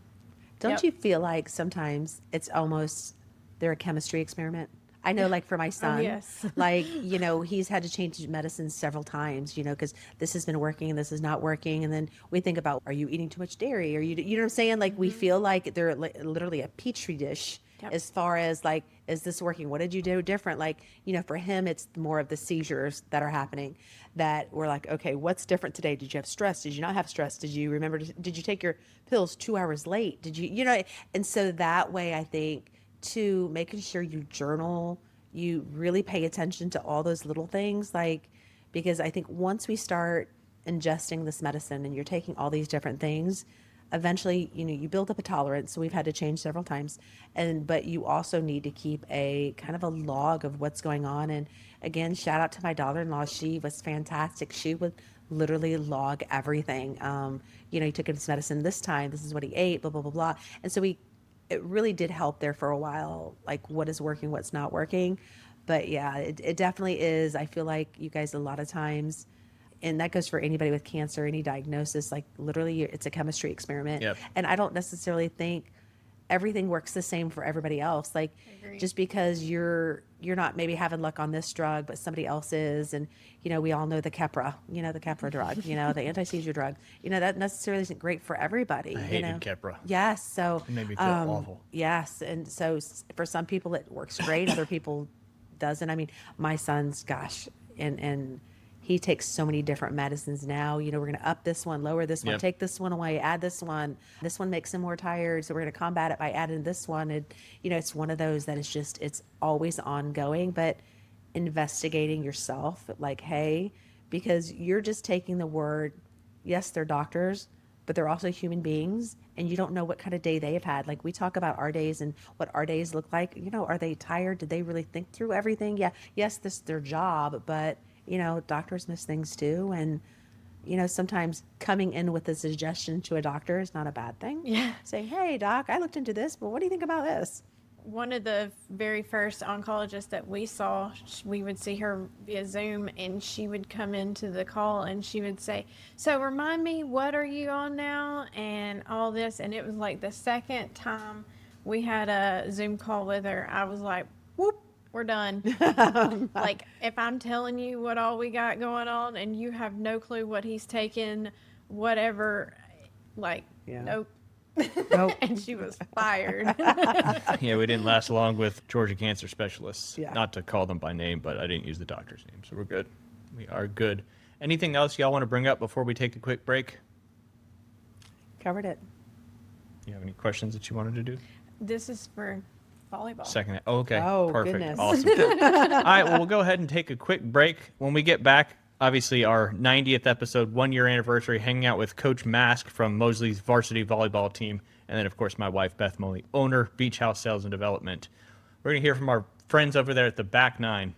don't you feel like sometimes it's almost they're a chemistry experiment? I know, like for my son, yes. like, he's had to change medicine several times, because this has been working and this is not working. And then we think about, are you eating too much dairy? Are you know what I'm saying? Like, we feel like they're literally a petri dish. Yep. As far as like, is this working? What did you do different? Like, for him, it's more of the seizures that are happening that we're like, okay, what's different today? Did you have stress? Did you not have stress? Did you remember? Did you take your pills 2 hours late? Did you, and so that way, I think, to making sure you journal, you really pay attention to all those little things, like, because I think once we start ingesting this medicine and you're taking all these different things, eventually, you build up a tolerance. So we've had to change several times, but you also need to keep a kind of a log of what's going on. And again, shout out to my daughter-in-law. She was fantastic. She would literally log everything. He took his medicine this time. This is what he ate, blah, blah, blah, blah. And so it really did help there for a while, like what is working, what's not working. But yeah, it definitely is. I feel like you guys a lot of times, and that goes for anybody with cancer, any diagnosis, like literally it's a chemistry experiment. Yep. And I don't necessarily think everything works the same for everybody else. Like just because you're not maybe having luck on this drug, but somebody else is. And, we all know the Keppra, the Keppra drug, the anti-seizure drug, that necessarily isn't great for everybody. I hated Keppra. Yes. So it made me feel awful. Yes. And so for some people it works great. Other people doesn't. I mean, my son's, gosh, and he takes so many different medicines now. We're going to up this one, lower this one, Yep. take this one away, add this one. This one makes him more tired, so we're going to combat it by adding this one. And, it's one of those that it's always ongoing, but investigating yourself, like, hey, because you're just taking the word, yes, they're doctors, but they're also human beings, and you don't know what kind of day they have had. Like, we talk about our days and what our days look like. Are they tired? Did they really think through everything? Yeah. Yes, this is their job, but doctors miss things too. And, sometimes coming in with a suggestion to a doctor is not a bad thing. Yeah. Say, hey, doc, I looked into this, but what do you think about this? One of the very first oncologists that we saw, we would see her via Zoom, and she would come into the call and she would say, so remind me, what are you on now? And all this. And it was like the second time we had a Zoom call with her, I was like, whoop, we're done. Like, if I'm telling you what all we got going on and you have no clue what he's taking, whatever, like, nope. Nope. And she was fired. Yeah, we didn't last long with Georgia cancer specialists. Yeah. Not to call them by name, but I didn't use the doctor's name, so we're good. We are good. Anything else y'all want to bring up before we take a quick break? Covered it. You have any questions that you wanted to do? This is for volleyball. Second. Okay. Oh, Perfect. goodness. Awesome. All right. Well, we'll go ahead and take a quick break. When we get back, obviously our 90th episode, 1 year anniversary, hanging out with Coach Mask from Mosley's Varsity Volleyball team. And then, of course, my wife, Beth Moley, owner, Beach House Sales and Development. We're going to hear from our friends over there at the Back Nine.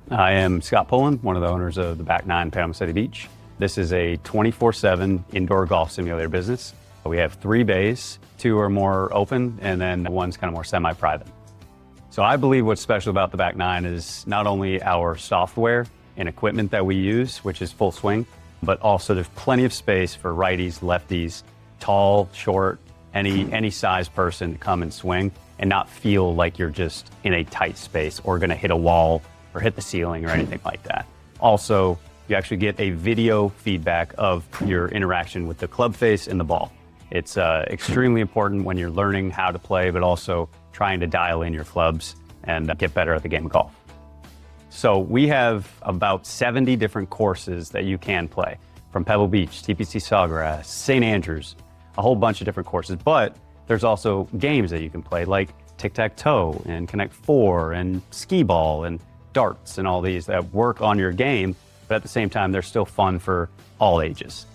I am Scott Pullen, one of the owners of the Back Nine Panama City Beach. This is a 24/7 indoor golf simulator business. We have 3 bays, 2 are more open, and then one's kind of more semi-private. So I believe what's special about the back 9 is not only our software and equipment that we use, which is full swing, but also there's plenty of space for righties, lefties, tall, short, any size person to come and swing and not feel like you're just in a tight space or going to hit a wall or hit the ceiling or anything like that. Also, you actually get a video feedback of your interaction with the club face and the ball. It's extremely important when you're learning how to play, but also trying to dial in your clubs and get better at the game of golf. So we have about 70 different courses that you can play, from Pebble Beach, TPC Sawgrass, St. Andrews, a whole bunch of different courses. But there's also games that you can play, like tic-tac-toe and Connect 4 and skee ball and darts and all these that work on your game, but at the same time, they're still fun for all ages.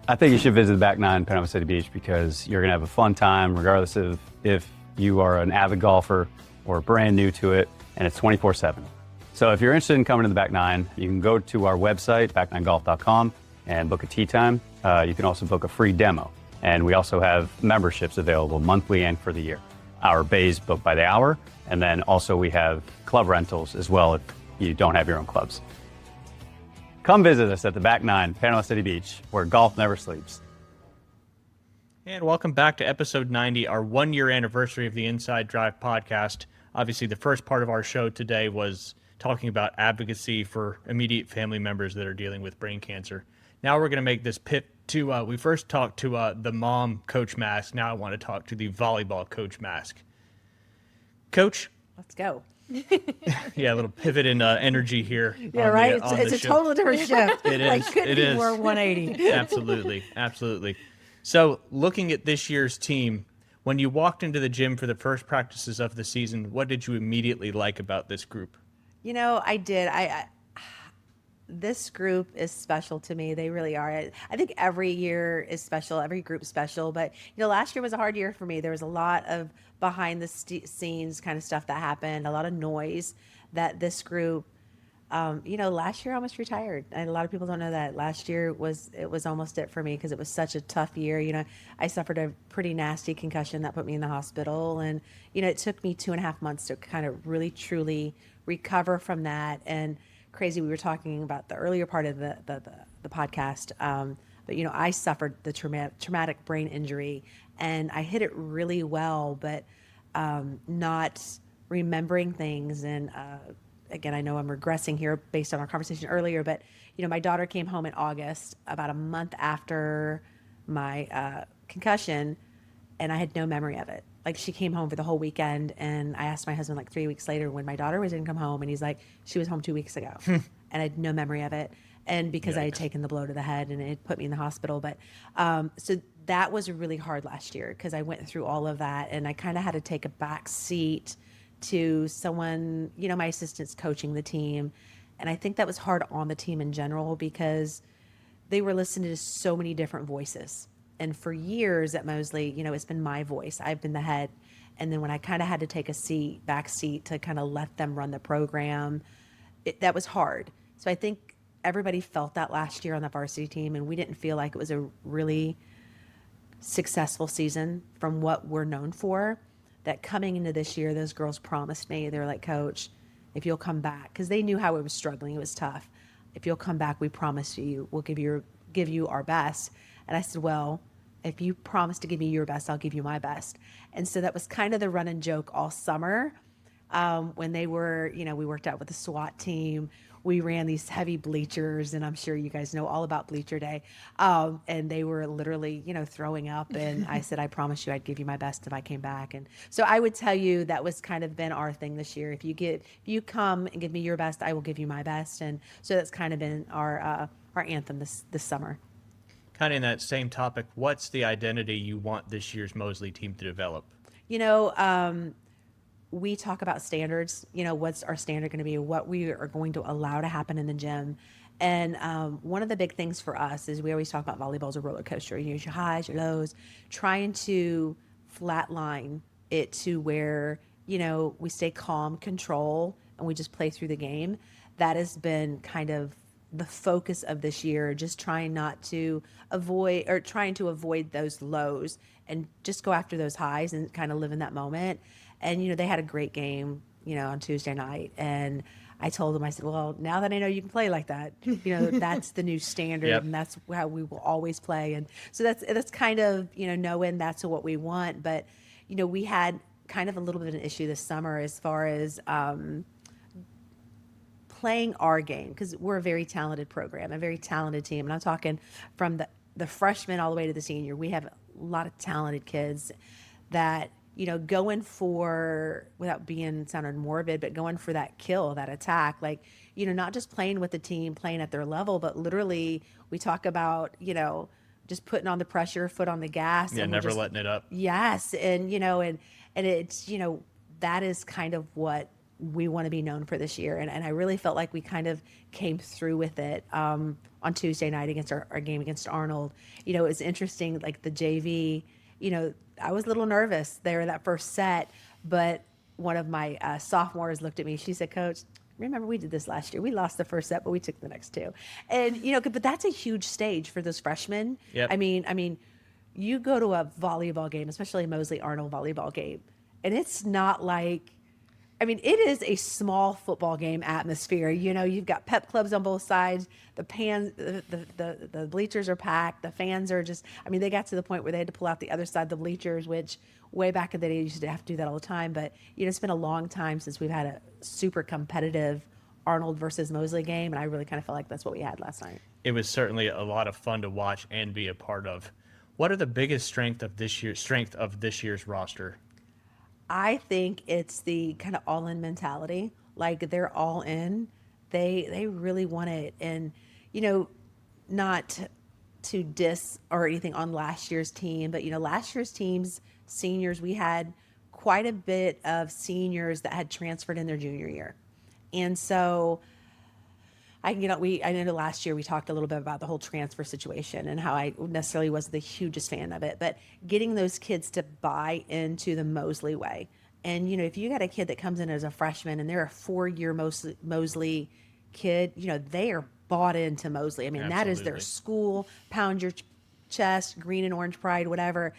I think you should visit the back 9 Panama City Beach because you're gonna have a fun time regardless of if you are an avid golfer or brand new to it, and it's 24/7. So if you're interested in coming to the back 9, you can go to our website, back9golf.com, and book a tee time. You can also book a free demo. And we also have memberships available monthly and for the year. Our bays booked by the hour, and then also we have club rentals as well if you don't have your own clubs. Come visit us at the back 9 Panama City Beach, where golf never sleeps. And welcome back to episode 90, our 1-year anniversary of the Inside Drive podcast. Obviously, the first part of our show today was talking about advocacy for immediate family members that are dealing with brain cancer. Now we're going to make this pivot to, we first talked to the mom Coach Mask. Now I want to talk to the volleyball Coach Mask. Coach? Let's go. Yeah, a little pivot in energy here. Yeah, right. It's a totally different shift. It is. Like, couldn't It be is. more 180. Absolutely. Absolutely. So looking at this year's team, when you walked into the gym for the first practices of the season, what did you immediately like about this group? You know, I did. This group is special to me. They really are. I think every year is special. Every group's special. But, you know, last year was a hard year for me. There was a lot of behind the scenes kind of stuff that happened, a lot of noise that this group, you know, last year I almost retired. And a lot of people don't know that. Last year was almost it for me because it was such a tough year. You know, I suffered a pretty nasty concussion that put me in the hospital. And, you know, it took me 2.5 months to kind of really, truly recover from that. And crazy, we were talking about the earlier part of the podcast, but you know, I suffered the traumatic brain injury, and I hit it really well, but not remembering things. And again, I know I'm regressing here based on our conversation earlier, but you know, my daughter came home in August, about a month after my concussion, and I had no memory of it. Like, she came home for the whole weekend, and I asked my husband like 3 weeks later when my daughter was going to come home, and he's like, she was home 2 weeks ago. And I had no memory of it. And because I had taken the blow to the head and it put me in the hospital. But so that was really hard last year because I went through all of that, and I kind of had to take a back seat to someone, you know, my assistants coaching the team. And I think that was hard on the team in general because they were listening to so many different voices. And for years at Mosley, you know, it's been my voice. I've been the head. And then when I kind of had to take a back seat to kind of let them run the program, that was hard. So I think everybody felt that last year on the varsity team, and we didn't feel like it was a really successful season from what we're known for. That coming into this year, those girls promised me, they were like, Coach, if you'll come back, because they knew how it was struggling, it was tough. If you'll come back, we promise you, we'll give you our best. And I said, well, if you promise to give me your best, I'll give you my best. And so that was kind of the running joke all summer. When they were, you know, we worked out with the SWAT team. We ran these heavy bleachers, and I'm sure you guys know all about bleacher day. And they were literally, you know, throwing up. And I said, I promise you I'd give you my best if I came back. And so I would tell you that was kind of been our thing this year. If you come and give me your best, I will give you my best. And so that's kind of been our anthem this summer. Kind of in that same topic, what's the identity you want this year's Mosley team to develop? You know, we talk about standards. You know, what's our standard going to be? What we are going to allow to happen in the gym. And one of the big things for us is we always talk about volleyball as a roller coaster. You use your highs, your lows, trying to flatline it to where, you know, we stay calm, control, and we just play through the game. That has been kind of the focus of this year, just trying to avoid those lows and just go after those highs and kind of live in that moment. And, they had a great game, on Tuesday night. And I told them, I said, well, now that I know you can play like that, that's the new standard. Yep. And that's how we will always play. And so that's kind of, knowing that's what we want. But, we had kind of a little bit of an issue this summer as far as, playing our game, because we're a very talented program, a very talented team. And I'm talking from the freshman all the way to the senior. We have a lot of talented kids that, going for, without being sounding morbid, but going for that kill, that attack, like, not just playing with the team, playing at their level, but literally we talk about, just putting on the pressure, foot on the gas. Yeah, and never letting it up. Yes. And, and it's, that is kind of what we want to be known for this year. And I really felt like we kind of came through with it on Tuesday night against our game against Arnold. It was interesting, like the JV, I was a little nervous there that first set, but one of my sophomores looked at me. She said, Coach, remember we did this last year. We lost the first set, but we took the next two. And, but that's a huge stage for those freshmen. Yep. I mean, you go to a volleyball game, especially a Mosley Arnold volleyball game, and it's not like, it is a small football game atmosphere. You've got pep clubs on both sides. The bleachers are packed. The fans are just, they got to the point where they had to pull out the other side of the bleachers, which way back in the day, you used to have to do that all the time. But, it's been a long time since we've had a super competitive Arnold versus Mosley game. And I really kind of felt like that's what we had last night. It was certainly a lot of fun to watch and be a part of. What are the biggest strength of this year's roster? I think it's the kind of all-in mentality. Like, they're all in. They really want it. And, not to diss or anything on last year's team, but, last year's team's seniors, we had quite a bit of seniors that had transferred in their junior year. And so I know last year we talked a little bit about the whole transfer situation and how I necessarily wasn't the hugest fan of it, but getting those kids to buy into the Mosley way. And, if you got a kid that comes in as a freshman and they're a 4-year Mosley kid, they are bought into Mosley. That is their Absolutely. school, pound your chest, green and orange pride, whatever.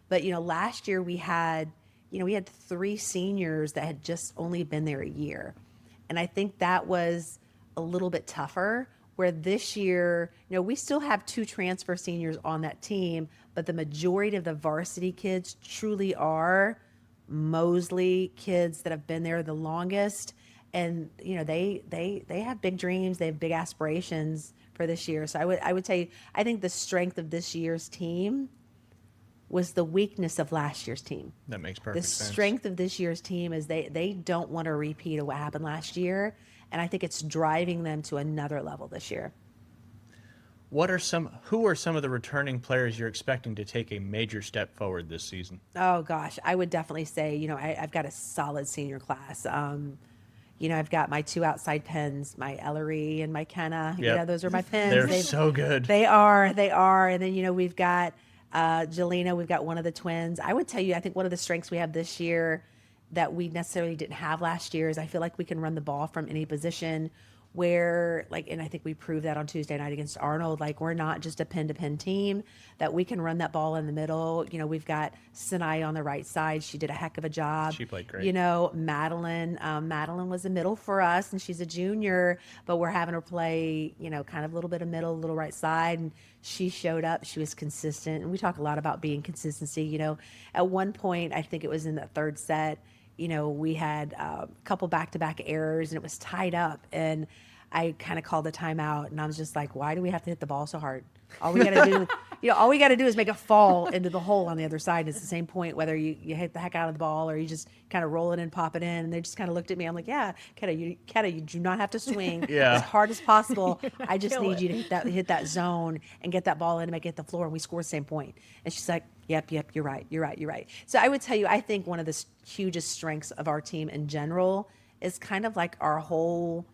But, last year we had 3 seniors that had just only been there a year. And I think that was a little bit tougher, where this year, we still have 2 transfer seniors on that team, but the majority of the varsity kids truly are Mosley kids that have been there the longest. And, they have big dreams. They have big aspirations for this year. So I would tell you, I think the strength of this year's team was the weakness of last year's team. That makes perfect The sense. strength of this year's team is they don't want a repeat of what happened last year. And I think it's driving them to another level this year. Who are some of the returning players you're expecting to take a major step forward this season? Oh, gosh. I would definitely say, I've got a solid senior class. I've got my 2 outside pins, my Ellery and my Kenna. Yep. Those are my pins. They're so good. They are. And then, we've got Jelena. We've got one of the twins. I would tell you, I think one of the strengths we have this year that we necessarily didn't have last year is I feel like we can run the ball from any position, where, like, and I think we proved that on Tuesday night against Arnold, like, we're not just a pin-to-pin team, that we can run that ball in the middle. We've got Sinai on the right side. She did a heck of a job. She played great. Madeline was a middle for us, and she's a junior, but we're having her play, kind of a little bit of middle, a little right side, and she showed up. She was consistent, and we talk a lot about being consistency. At one point, I think it was in the third set, we had a couple back-to-back errors, and it was tied up, and I kind of called a timeout, and I was just like, why do we have to hit the ball so hard? All we got to do, all we got to do is make it fall into the hole on the other side. It's the same point, whether you hit the heck out of the ball or you just kind of roll it and pop it in. And they just kind of looked at me. I'm like, yeah, Keta, you do not have to swing as hard as possible. I just need you to hit that zone and get that ball in and make it hit the floor. And we score the same point. And she's like, yep, you're right. So I would tell you, I think one of the hugest strengths of our team in general is kind of like our whole,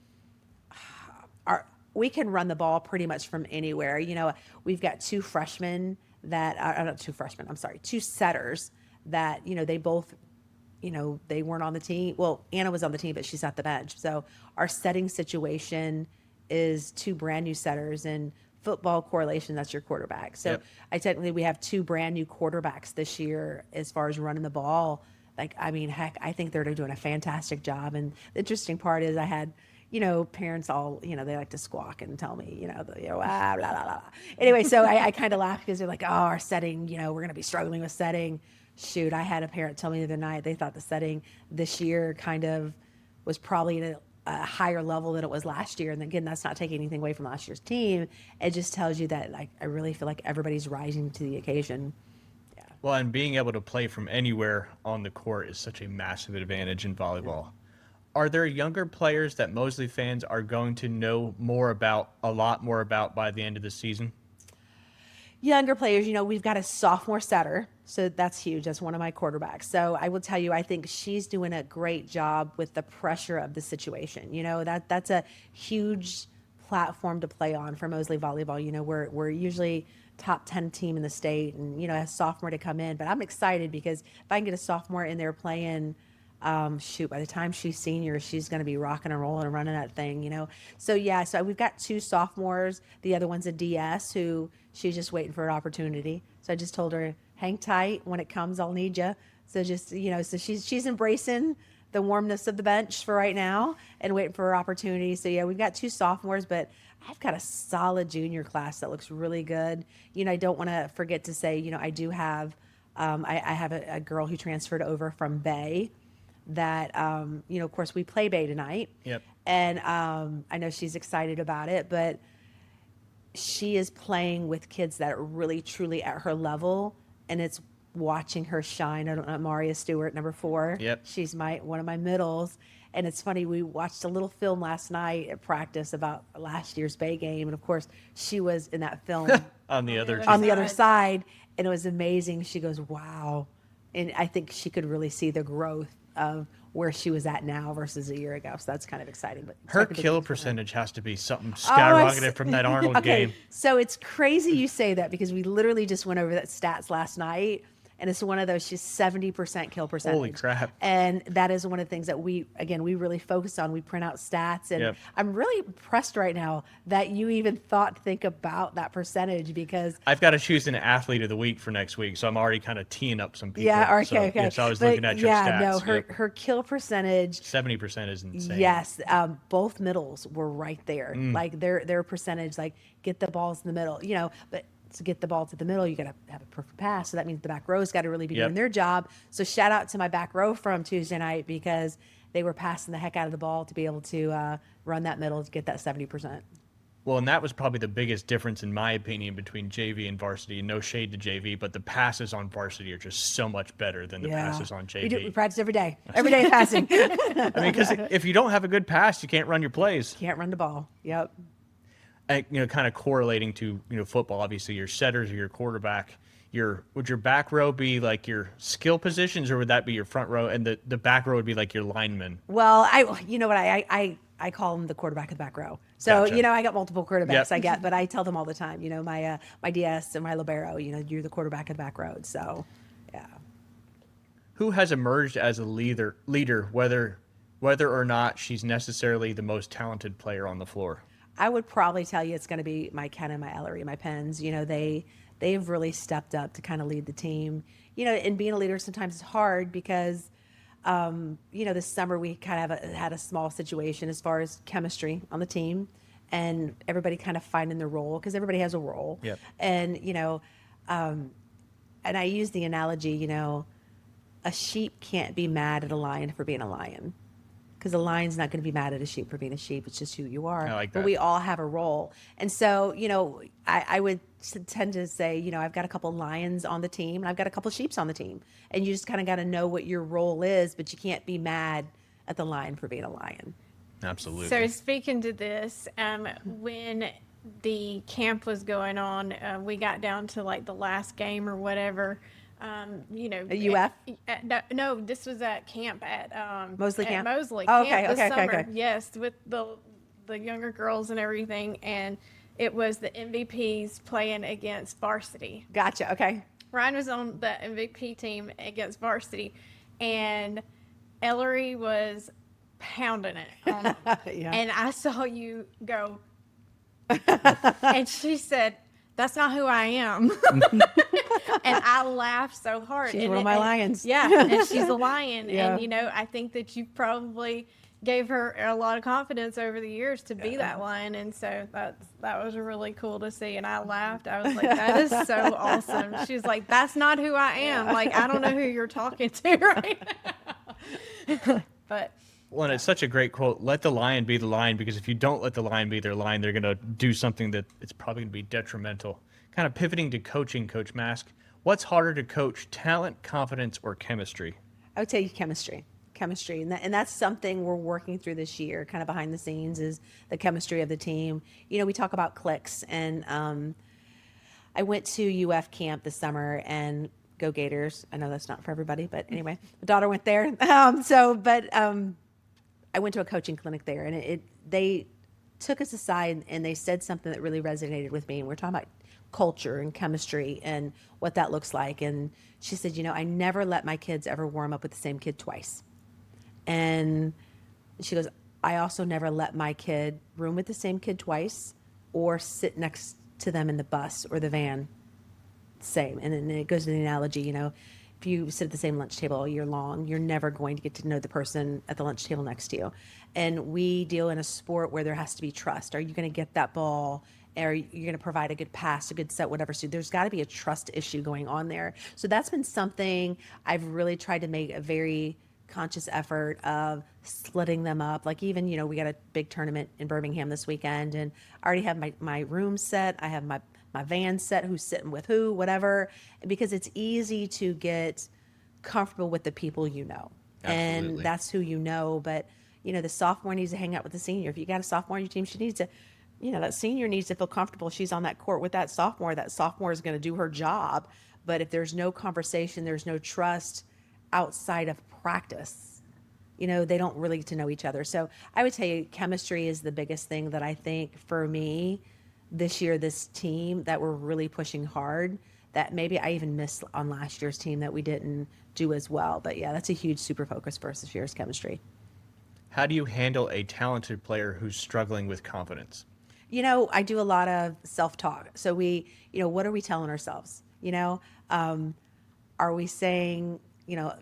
we can run the ball pretty much from anywhere. We've got 2 freshmen that, two setters that, they both, they weren't on the team. Well, Anna was on the team, but she's at the bench. So our setting situation is 2 brand new setters, and football correlation, that's your quarterback. So we have 2 brand new quarterbacks this year as far as running the ball. Like, I mean, heck, I think they're doing a fantastic job. And the interesting part is I had, parents all, they like to squawk and tell me, blah, blah, blah. Anyway, so I kind of laugh because they're like, oh, our setting, we're going to be struggling with setting. Shoot, I had a parent tell me the other night they thought the setting this year kind of was probably at a higher level than it was last year. And again, that's not taking anything away from last year's team. It just tells you that, like, I really feel like everybody's rising to the occasion. Yeah. Well, and being able to play from anywhere on the court is such a massive advantage in volleyball. Are there younger players that Mosley fans are going to know a lot more about by the end of the season? Younger players, we've got a sophomore setter, so that's huge. That's one of my quarterbacks. So I will tell you, I think she's doing a great job with the pressure of the situation. That's a huge platform to play on for Mosley Volleyball. We're usually top 10 team in the state, and a sophomore to come in. But I'm excited because if I can get a sophomore in there playing, by the time she's senior, she's going to be rocking and rolling and running that thing. So we've got 2 sophomores. The other one's a DS who she's just waiting for an opportunity. So I just told her, hang tight. When it comes, I'll need you. So just, so she's embracing the warmness of the bench for right now and waiting for her opportunity. So we've got 2 sophomores, but I've got a solid junior class that looks really good. I don't want to forget to say, I do have, I have a girl who transferred over from Bay that, of course we play Bay tonight. Yep. And I know she's excited about it, but she is playing with kids that are really truly at her level, and it's watching her shine. I don't know, Maria Stewart, number 4. Yep. She's one of my middles. And it's funny, we watched a little film last night at practice about last year's Bay game. And of course, she was in that film on the other side. And it was amazing. She goes, wow. And I think she could really see the growth of where she was at now versus a year ago. So that's kind of exciting. But her kill percentage has to be something skyrocketed from that Arnold game. So it's crazy you say that because we literally just went over that stats last night. And it's one of those, she's 70% kill percentage. Holy crap. And that is one of the things that we really focus on. We print out stats. And I'm really impressed right now that you even think about that percentage because I've got to choose an athlete of the week for next week. So I'm already kind of teeing up some people. Yeah, okay, so, okay. Yes, I was looking at your stats. Her kill percentage. 70% is insane. Yes. Both middles were right there. Like their percentage, like get the balls in the middle, but to get the ball to the middle, you got to have a perfect pass. So that means the back row's got to really be doing their job. So shout out to my back row from Tuesday night because they were passing the heck out of the ball to be able to run that middle to get that 70%. Well, and that was probably the biggest difference, in my opinion, between JV and varsity. No shade to JV, but the passes on varsity are just so much better than the passes on JV. We practice every day passing. I mean, because if you don't have a good pass, you can't run your plays. Can't run the ball. Yep. Kind of correlating to football, obviously your setters or your quarterback. Would your back row be like your skill positions, or would that be your front row, and the back row would be like your linemen? Well, I call them the quarterback of the back row. So Gotcha. I got multiple quarterbacks but I tell them all the time. My DS and my libero. You're the quarterback of the back row. So, yeah. Who has emerged as a leader, whether or not she's necessarily the most talented player on the floor? I would probably tell you it's going to be my Ken and my Ellery, my Pens. They've really stepped up to kind of lead the team. And being a leader sometimes is hard because, this summer we kind of had a small situation as far as chemistry on the team and everybody kind of finding their role because everybody has a role. Yep. And, and I use the analogy, a sheep can't be mad at a lion for being a lion. Because a lion's not going to be mad at a sheep for being a sheep. It's just who you are. I like that. But we all have a role. And so, I would tend to say, I've got a couple lions on the team and I've got a couple sheeps on the team. And you just kind of got to know what your role is, but you can't be mad at the lion for being a lion. Absolutely. So speaking to this, when the camp was going on, we got down to like the last game or whatever. At UF? No, this was at camp at Mosley camp. Mosley oh, camp okay, this summer. okay. Yes, with the younger girls and everything, and it was the MVPs playing against Varsity. Gotcha. Okay. Ryan was on the MVP team against Varsity, and Ellery was pounding it. Yeah. And I saw you go, And she said, "That's not who I am." And I laughed so hard. She's And one of my lions. Yeah, and she's a lion. Yeah. And, I think that you probably gave her a lot of confidence over the years to be that lion. And so that was really cool to see. And I laughed. I was like, that is so awesome. She's like, "That's not who I am. Like, I don't know who you're talking to right now." But Well, and it's such a great quote. Let the lion be the lion, because if you don't let the lion be their lion, they're going to do something that it's probably going to be detrimental. Kind of pivoting to coaching, Coach Mask. What's harder to coach, talent, confidence, or chemistry? I would tell you chemistry. And that's something we're working through this year, kind of behind the scenes, is the chemistry of the team. We talk about clicks, and I went to UF camp this summer, and go Gators. I know that's not for everybody, but anyway, my daughter went there. I went to a coaching clinic there, and they took us aside and they said something that really resonated with me. And we're talking about culture and chemistry and what that looks like. And she said, I never let my kids ever warm up with the same kid twice. And she goes, I also never let my kid room with the same kid twice or sit next to them in the bus or the van. Same. And then it goes to the analogy, if you sit at the same lunch table all year long, you're never going to get to know the person at the lunch table next to you. And we deal in a sport where there has to be trust. Are you going to get that ball? Are you going to provide a good pass, a good set, whatever? So there's got to be a trust issue going on there. So that's been something I've really tried to make a very conscious effort of splitting them up. Like even, we got a big tournament in Birmingham this weekend, and I already have my room set. I have my van set, who's sitting with who, whatever, because it's easy to get comfortable with the people Absolutely. And that's who but the sophomore needs to hang out with the senior. If you got a sophomore on your team, she needs to, that senior needs to feel comfortable. She's on that court with that sophomore is going to do her job. But if there's no conversation, there's no trust outside of practice, they don't really get to know each other. So I would tell you chemistry is the biggest thing that I think for me this year, this team that we're really pushing hard, that maybe I even missed on last year's team that we didn't do as well. But yeah, that's a huge super focus for us this year's chemistry. How do you handle a talented player who's struggling with confidence? I do a lot of self-talk. So we, what are we telling ourselves? Are we saying,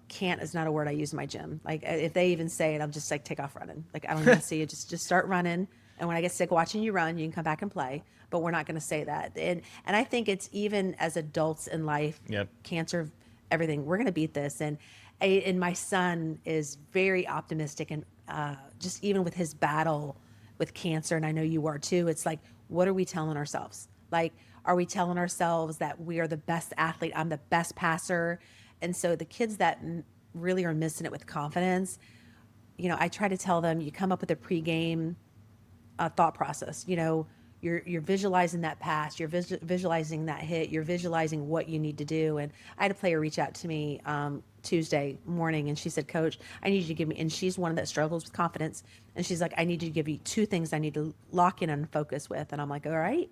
can't is not a word I use in my gym. Like if they even say it, I'm just like, take off running. Like, I don't even see you. Just start running. And when I get sick watching you run, you can come back and play, but we're not going to say that. And I think it's even as adults in life, Yep. Cancer, everything, we're going to beat this. And my son is very optimistic, and just even with his battle with cancer, and I know you are too, it's like, what are we telling ourselves? Like, are we telling ourselves that we are the best athlete? I'm the best passer. And so the kids that really are missing it with confidence, I try to tell them, you come up with a pregame thought process. You're visualizing that pass, you're visualizing that hit, you're visualizing what you need to do. And I had a player reach out to me Tuesday morning, and she said, Coach, I need you to give me, and she's one that struggles with confidence. And she's like, I need you to give you 2 things I need to lock in and focus with. And I'm like, all right,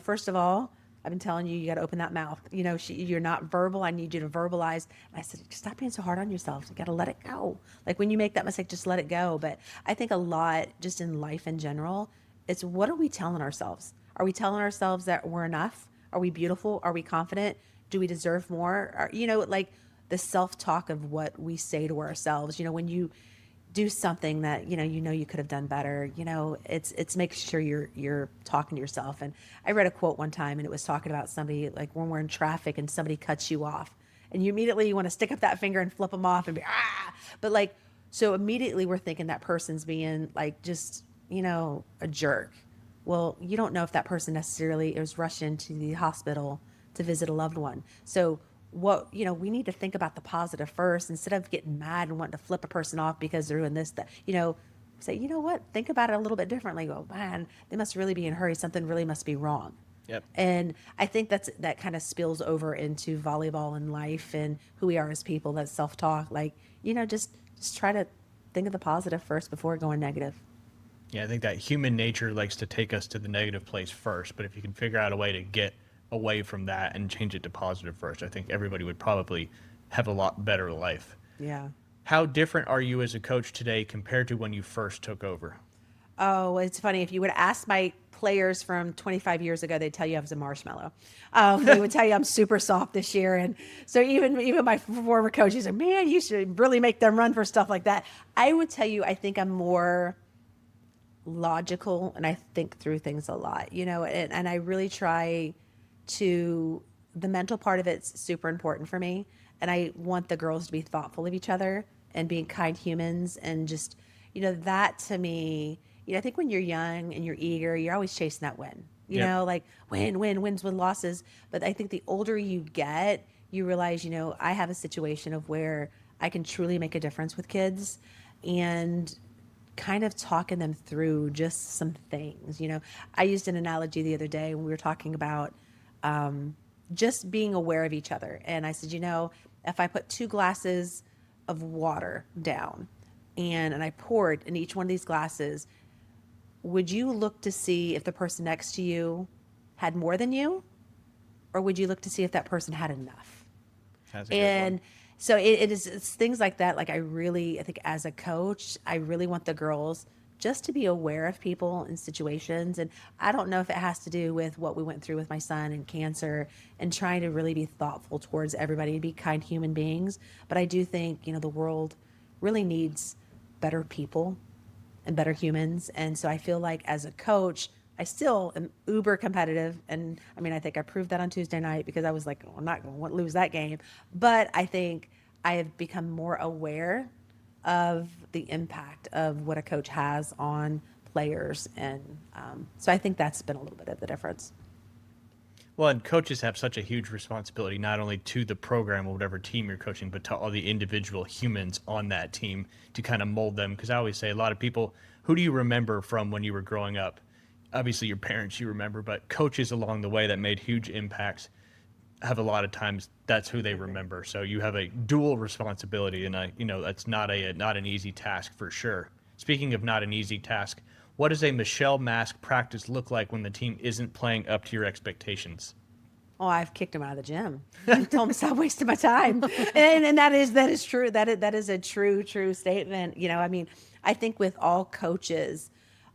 first of all, I've been telling you, you got to open that mouth. You're not verbal. I need you to verbalize. And I said, stop being so hard on yourself. You got to let it go. Like when you make that mistake, just let it go. But I think a lot just in life in general, it's what are we telling ourselves? Are we telling ourselves that we're enough? Are we beautiful? Are we confident? Do we deserve more? Like the self-talk of what we say to ourselves, when you do something that you could have done better, it's make sure you're talking to yourself. And I read a quote one time, and it was talking about somebody, like when we're in traffic and somebody cuts you off, and you immediately want to stick up that finger and flip them off and be but like, so immediately we're thinking that person's being like just a jerk. Well, you don't know if that person necessarily is rushing to the hospital to visit a loved one. So what, we need to think about the positive first instead of getting mad and wanting to flip a person off because they're doing this, that, say, what, think about it a little bit differently. Go, man, they must really be in a hurry. Something really must be wrong. Yep. And I think that kind of spills over into volleyball and life and who we are as people, that self-talk, like, just try to think of the positive first before going negative. Yeah, I think that human nature likes to take us to the negative place first, but if you can figure out a way to get away from that and change it to positive first, I think everybody would probably have a lot better life. Yeah. How different are you as a coach today compared to when you first took over? Oh, it's funny. If you would ask my players from 25 years ago, they'd tell you I was a marshmallow. They would tell you I'm super soft this year. And so even my former coaches are, man, you should really make them run for stuff like that. I would tell you, I think I'm more logical and I think through things a lot, and I really try to, the mental part of it's super important for me. And I want the girls to be thoughtful of each other and being kind humans and just, that to me, I think when you're young and you're eager, you're always chasing that win, like wins, losses. But I think the older you get, you realize, I have a situation of where I can truly make a difference with kids and kind of talking them through just some things. I used an analogy the other day when we were talking about just being aware of each other. And I said, if I put 2 glasses of water down and I poured in each one of these glasses, would you look to see if the person next to you had more than you? Or would you look to see if that person had enough? That's a good one. So it's things like that. Like I think as a coach, I really want the girls just to be aware of people and situations. And I don't know if it has to do with what we went through with my son and cancer and trying to really be thoughtful towards everybody and be kind human beings. But I do think, the world really needs better people and better humans. And so I feel like as a coach, I still am uber competitive. And I think I proved that on Tuesday night because I was like, I'm not going to lose that game. But I think I have become more aware of the impact of what a coach has on players. And so I think that's been a little bit of the difference. Well, and coaches have such a huge responsibility, not only to the program or whatever team you're coaching, but to all the individual humans on that team to kind of mold them. Because I always say a lot of people, who do you remember from when you were growing up? Obviously your parents you remember, but coaches along the way that made huge impacts have a lot of times that's who they remember. So you have a dual responsibility, and that's not an easy task for sure. Speaking of not an easy task, what does a Michelle Mask practice look like when the team isn't playing up to your expectations? Oh, I've kicked him out of the gym. I told him stop wasting my time, and that is true. That is a true statement. I think with all coaches,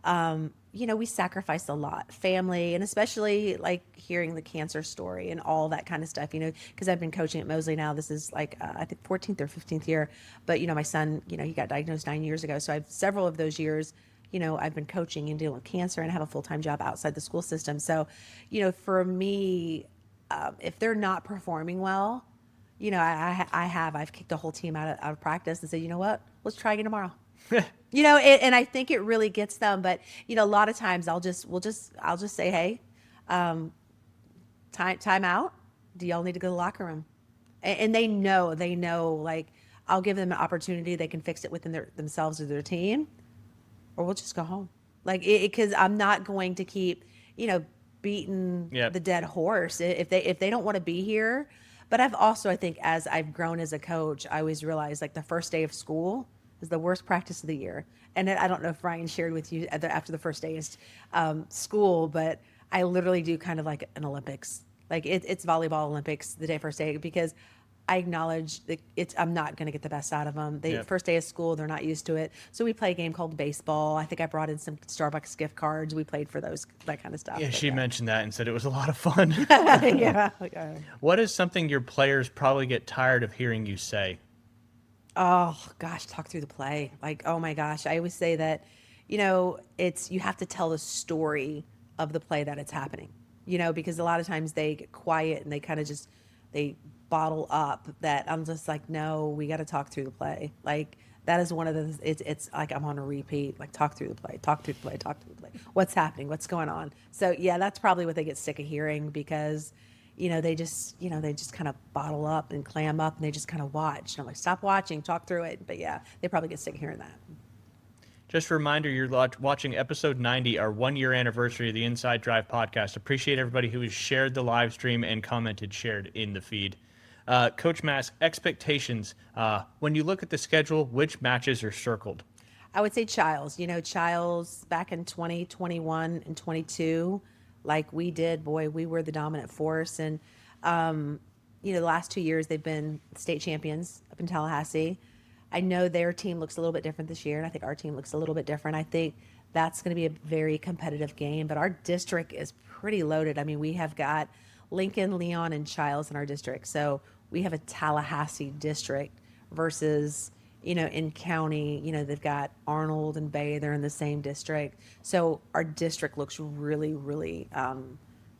we sacrifice a lot, family, and especially like hearing the cancer story and all that kind of stuff, because I've been coaching at Mosley now. This is like, I think 14th or 15th year, but my son, he got diagnosed 9 years ago. So I've several of those years, I've been coaching and dealing with cancer and have a full-time job outside the school system. So, for me, if they're not performing well, I've kicked a whole team out of practice and said, you know what, let's try again tomorrow. And I think it really gets them. But a lot of times I'll just say, hey, time out. Do y'all need to go to the locker room? And they know. Like I'll give them an opportunity. They can fix it within themselves or their team, or we'll just go home. Like because I'm not going to keep beating the dead horse if they don't want to be here. But I've also, I think, as I've grown as a coach, I always realized like the first day of school is the worst practice of the year. And I don't know if Ryan shared with you after the first day is school, but I literally do kind of like an Olympics. Like it's volleyball Olympics the first day, because I acknowledge that I'm not going to get the best out of them. First day of school, they're not used to it. So we play a game called baseball. I think I brought in some Starbucks gift cards. We played for that kind of stuff. Yeah, she mentioned that and said it was a lot of fun. Yeah. What is something your players probably get tired of hearing you say? Oh gosh, talk through the play. Like, oh my gosh. I always say that, you have to tell the story of the play that it's happening, because a lot of times they get quiet and they kind of they bottle up. That I'm just like, no, we got to talk through the play. Like that is one of the, it's like I'm on a repeat, like talk through the play. What's happening? What's going on? So yeah, that's probably what they get sick of hearing, because they just kind of bottle up and clam up and they just kind of watch. And I'm like, stop watching, talk through it. But yeah, they probably get sick of hearing that. Just a reminder, you're watching episode 90, our 1-year anniversary of the Inside Drive podcast. Appreciate everybody who has shared the live stream and shared in the feed. Coach Mask, expectations. When you look at the schedule, which matches are circled? I would say Childs. Childs back in 2021 and 22, like we did, boy, we were the dominant force. And, the last 2 years they've been state champions up in Tallahassee. I know their team looks a little bit different this year, and I think our team looks a little bit different. I think that's going to be a very competitive game. But our district is pretty loaded. I mean, we have got Lincoln, Leon, and Childs in our district. So we have a Tallahassee district versus, in county, they've got Arnold and Bay. They're in the same district. So our district looks really, really,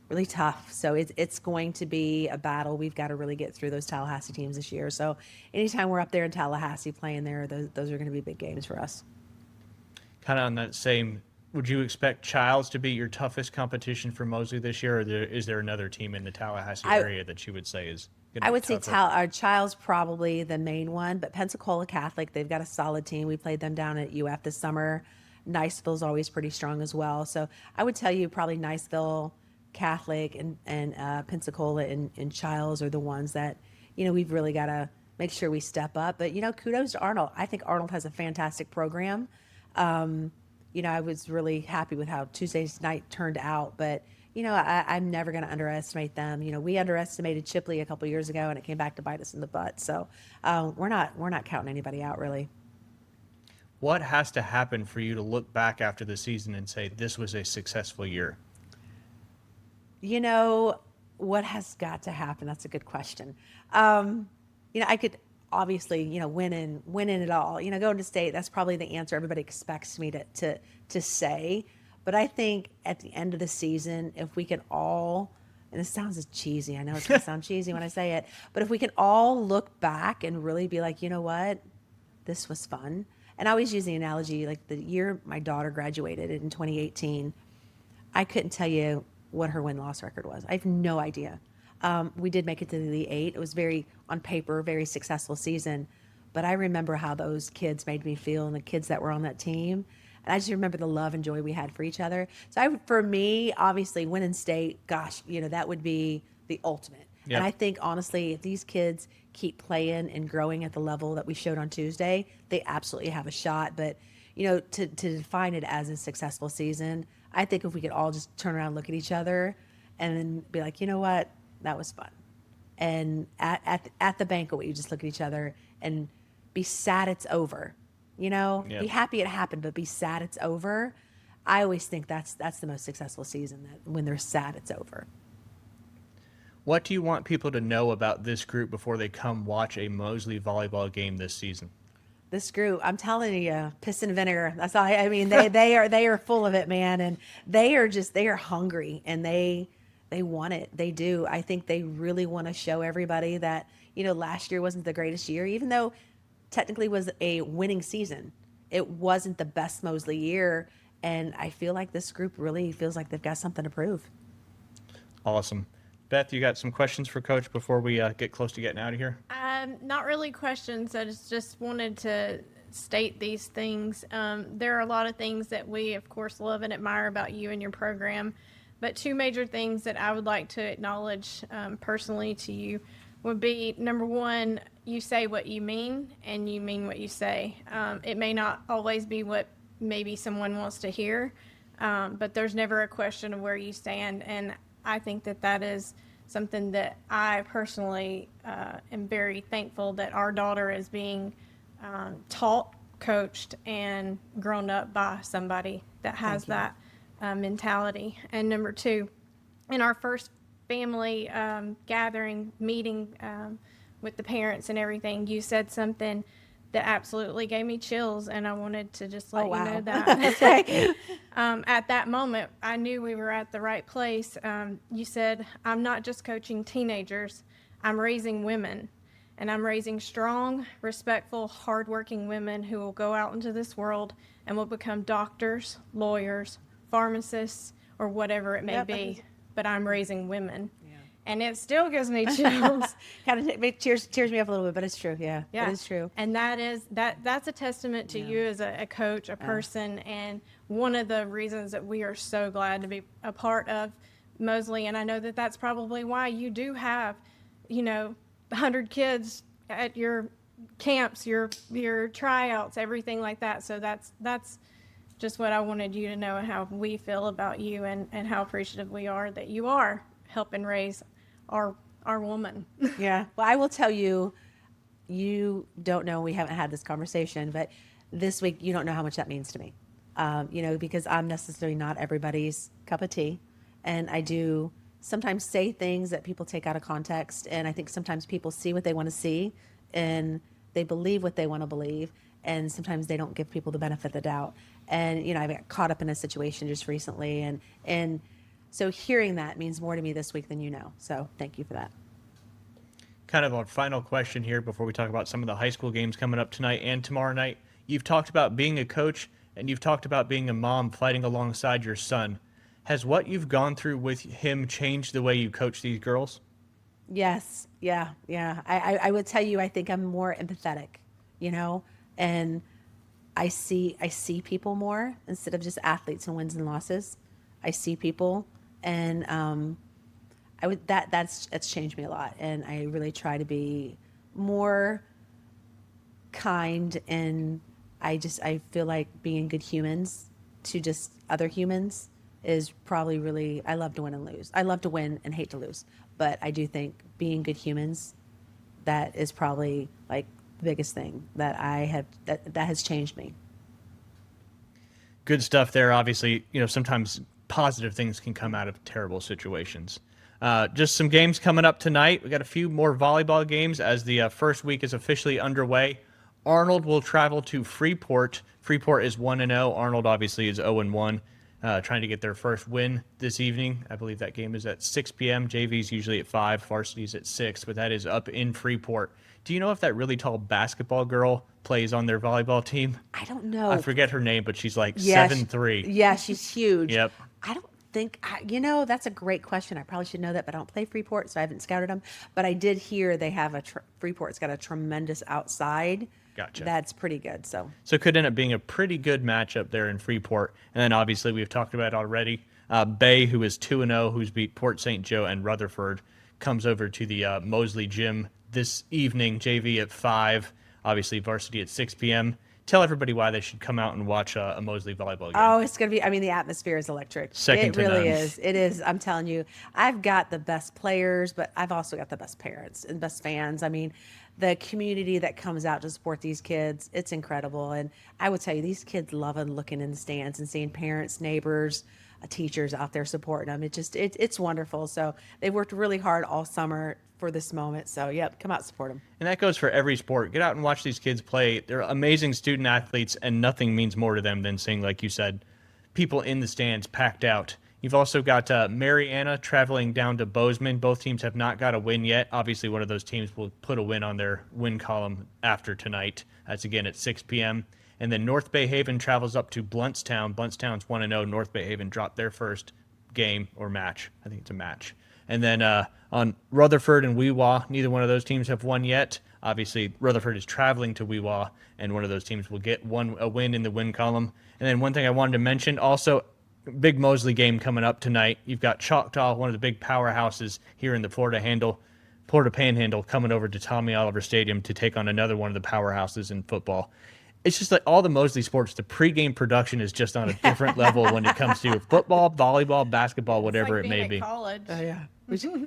really tough. So it's going to be a battle. We've got to really get through those Tallahassee teams this year. So anytime we're up there in Tallahassee playing there, those are going to be big games for us. Kind of on that same, would you expect Childs to be your toughest competition for Mosley this year, or is there another team in the Tallahassee area that you would say is going to be I would tougher? say our Child's probably the main one, but Pensacola Catholic, they've got a solid team. We played them down at UF this summer. Niceville's always pretty strong as well. So I would tell you probably Niceville, Catholic, and Pensacola and Childs are the ones that, we've really got to make sure we step up. But, kudos to Arnold. I think Arnold has a fantastic program. I was really happy with how Tuesday's night turned out, but I'm never going to underestimate them. We underestimated Chipley a couple years ago, and it came back to bite us in the butt. So we're not counting anybody out, really. What has to happen for you to look back after the season and say this was a successful year? What has got to happen? That's a good question. I could obviously, winning it all. Going to state, that's probably the answer everybody expects me to say. But I think at the end of the season, if we can all, and it sounds cheesy, I know it's going to sound cheesy when I say it, but if we can all look back and really be like, you know what, this was fun. And I always use the analogy, like the year my daughter graduated in 2018, I couldn't tell you what her win-loss record was. I have no idea. We did make it to the Elite Eight. It was on paper, very successful season. But I remember how those kids made me feel and the kids that were on that team. And I just remember the love and joy we had for each other. So for me, obviously, winning state, gosh, that would be the ultimate. Yep. And I think, honestly, if these kids keep playing and growing at the level that we showed on Tuesday, they absolutely have a shot. But, to define it as a successful season, I think if we could all just turn around and look at each other and then be like, you know what, that was fun. And at the banquet, you just look at each other and be sad it's over. Yep. Be happy it happened, but be sad it's over. I always think that's the most successful season, that when they're sad it's over. What do you want people to know about this group before they come watch a Mosley volleyball game this season? This group, I'm telling you, piss and vinegar. That's all. I mean, they are full of it, man, and they are hungry and they want it. They do. I think they really want to show everybody that last year wasn't the greatest year, even though technically was a winning season. It wasn't the best Mosley year, and I feel like this group really feels like they've got something to prove. Awesome. Beth, you got some questions for Coach before we get close to getting out of here? Not really questions. I just wanted to state these things. There are a lot of things that we, of course, love and admire about you and your program, but two major things that I would like to acknowledge personally to you would be, number one, you say what you mean, and you mean what you say. It may not always be what maybe someone wants to hear, but there's never a question of where you stand, and I think that is something that I personally am very thankful that our daughter is being taught, coached, and grown up by somebody that has that mentality. And number two, in our first family gathering meeting with the parents and everything, you said something that absolutely gave me chills, and I wanted to just let you know that. At that moment, I knew we were at the right place. You said, I'm not just coaching teenagers, I'm raising women, and I'm raising strong, respectful, hardworking women who will go out into this world and will become doctors, lawyers, pharmacists, or whatever it may be, but I'm raising women. And it still gives me chills. Kind of tears me up a little bit, but it's true. Yeah, it is true. And that's a testament to you as a coach, a person, and one of the reasons that we are so glad to be a part of Mosley. And I know that that's probably why you do have, 100 kids at your camps, your tryouts, everything like that. So that's just what I wanted you to know, and how we feel about you, and how appreciative we are that you are helping raise our woman. Yeah. Well, I will tell you, you don't know, we haven't had this conversation, but this week, you don't know how much that means to me. because I'm necessarily not everybody's cup of tea. And I do sometimes say things that people take out of context. And I think sometimes people see what they want to see and they believe what they want to believe. And sometimes they don't give people the benefit of the doubt. And, I got caught up in a situation just recently. And so hearing that means more to me this week than you know. So thank you for that. Kind of our final question here before we talk about some of the high school games coming up tonight and tomorrow night. You've talked about being a coach and you've talked about being a mom fighting alongside your son. Has what you've gone through with him changed the way you coach these girls? Yes. Yeah. I would tell you, I think I'm more empathetic, and I see people more instead of just athletes and wins and losses. I see people, and that's changed me a lot. And I really try to be more kind, and I feel like being good humans to just other humans is probably really, I love to win and lose. I love to win and hate to lose. But I do think being good humans, that is probably like the biggest thing that I have, that has changed me. Good stuff there. Obviously, sometimes positive things can come out of terrible situations. Just some games coming up tonight. We got a few more volleyball games as the first week is officially underway. Arnold will travel to Freeport. Freeport is 1-0. Arnold obviously is 0-1. Trying to get their first win this evening. I believe that game is at 6 p.m. JV's usually at 5, Varsity's at 6, but that is up in Freeport. Do you know if that really tall basketball girl plays on their volleyball team? I don't know. I forget her name, but she's like 7'3". Yeah, she's huge. Yep. I don't think, that's a great question. I probably should know that, but I don't play Freeport, so I haven't scouted them. But I did hear they have Freeport's got a tremendous outside. Gotcha. That's pretty good. So it could end up being a pretty good matchup there in Freeport. And then obviously we've talked about it already. Bay, who is 2-0, who's beat Port St. Joe and Rutherford, comes over to the Mosley gym this evening. JV at 5, obviously Varsity at 6 p.m. Tell everybody why they should come out and watch a Mosley volleyball game. Oh, it's going to be, the atmosphere is electric. Second to none. It really is. It is. I'm telling you, I've got the best players, but I've also got the best parents and best fans. The community that comes out to support these kids, it's incredible. And I would tell you, these kids love looking in the stands and seeing parents, neighbors, teachers out there supporting them. It's wonderful. So they've worked really hard all summer for this moment. So, yep, come out, support them. And that goes for every sport. Get out and watch these kids play. They're amazing student athletes, and nothing means more to them than seeing, like you said, people in the stands packed out. You've also got Mariana traveling down to Bozeman. Both teams have not got a win yet. Obviously, one of those teams will put a win on their win column after tonight. That's again at 6 p.m. And then North Bay Haven travels up to Bluntstown. Bluntstown's 1-0. North Bay Haven dropped their first game or match. I think it's a match. And then on Rutherford and Weewa, neither one of those teams have won yet. Obviously, Rutherford is traveling to Weewa, and one of those teams will get a win in the win column. And then one thing I wanted to mention also, big Mosley game coming up tonight. You've got Choctaw, one of the big powerhouses here in the Florida Panhandle, coming over to Tommy Oliver Stadium to take on another one of the powerhouses in football. It's just like all the Mosley sports, the pregame production is just on a different level when it comes to football, volleyball, basketball, whatever it's like it may being be. at college. Yeah.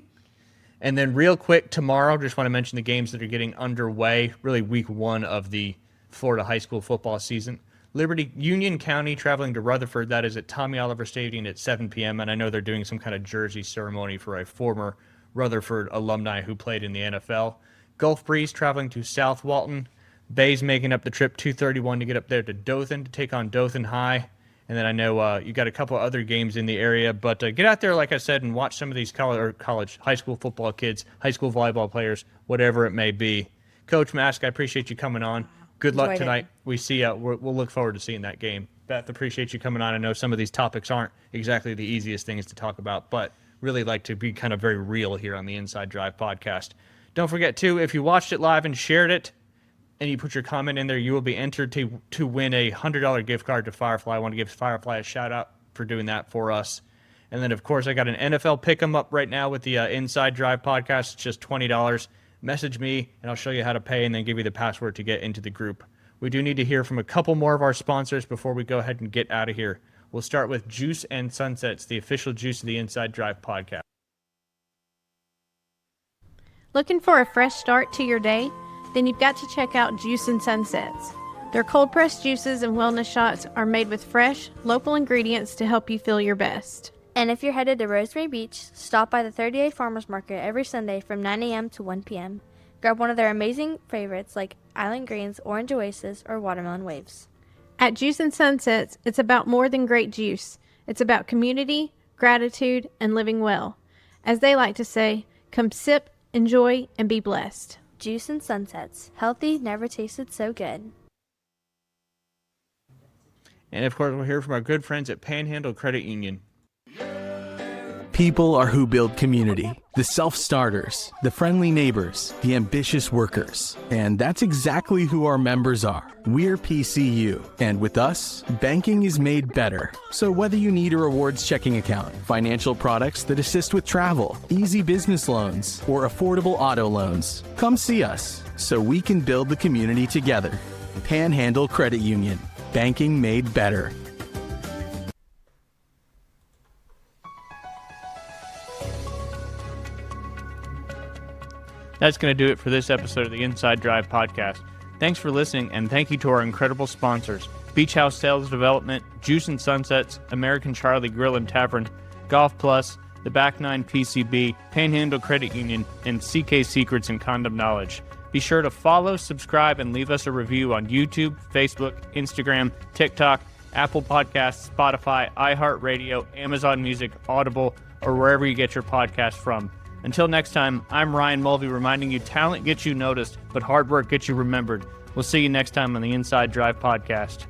And then real quick, tomorrow, just want to mention the games that are getting underway, really week 1 of the Florida high school football season. Union County traveling to Rutherford. That is at Tommy Oliver Stadium at 7 p.m. And I know they're doing some kind of jersey ceremony for a former Rutherford alumni who played in the NFL. Gulf Breeze traveling to South Walton. Bay's making up the trip 2:31 to get up there to Dothan to take on Dothan High. And then I know you got a couple other games in the area, but get out there, like I said, and watch some of these high school football kids, high school volleyball players, whatever it may be. Coach Mask, I appreciate you coming on. Good luck Enjoyed tonight. We see we'll look forward to seeing that game. Beth, appreciate you coming on. I know some of these topics aren't exactly the easiest things to talk about, but really like to be kind of very real here on the Inside Drive podcast. Don't forget, too, if you watched it live and shared it, and you put your comment in there, you will be entered to win a $100 gift card to Firefly. I want to give Firefly a shout-out for doing that for us. And then, of course, I got an NFL pick-em up right now with the Inside Drive podcast. It's just $20. Message me, and I'll show you how to pay and then give you the password to get into the group. We do need to hear from a couple more of our sponsors before we go ahead and get out of here. We'll start with Juice and Sunsets, the official juice of the Inside Drive podcast. Looking for a fresh start to your day? Then you've got to check out Juice and Sunsets. Their cold-pressed juices and wellness shots are made with fresh, local ingredients to help you feel your best. And if you're headed to Rosemary Beach, stop by the 30A Farmers Market every Sunday from 9 a.m. to 1 p.m. Grab one of their amazing favorites like Island Greens, Orange Oasis, or Watermelon Waves. At Juice and Sunsets, it's about more than great juice. It's about community, gratitude, and living well. As they like to say, come sip, enjoy, and be blessed. Juice and Sunsets. Healthy, never tasted so good. And of course, we'll hear from our good friends at Panhandle Credit Union. People are who build community. The self-starters, the friendly neighbors, the ambitious workers. And that's exactly who our members are. We're PCU. And with us, banking is made better. So whether you need a rewards checking account, financial products that assist with travel, easy business loans, or affordable auto loans, come see us so we can build the community together. Panhandle Credit Union. Banking made better. That's going to do it for this episode of the Inside Drive podcast. Thanks for listening, and thank you to our incredible sponsors: Beach House Sales Development, Juice and Sunsets, American Charlie Grill and Tavern, Golf Plus, the Back 9 PCB, Panhandle Credit Union, and CK Secrets and Condom Knowledge. Be sure to follow, subscribe, and leave us a review on YouTube, Facebook, Instagram, TikTok, Apple Podcasts, Spotify, iHeartRadio, Amazon Music, Audible, or wherever you get your podcast from. Until next time, I'm Ryan Mulvey reminding you talent gets you noticed, but hard work gets you remembered. We'll see you next time on the Inside Drive podcast.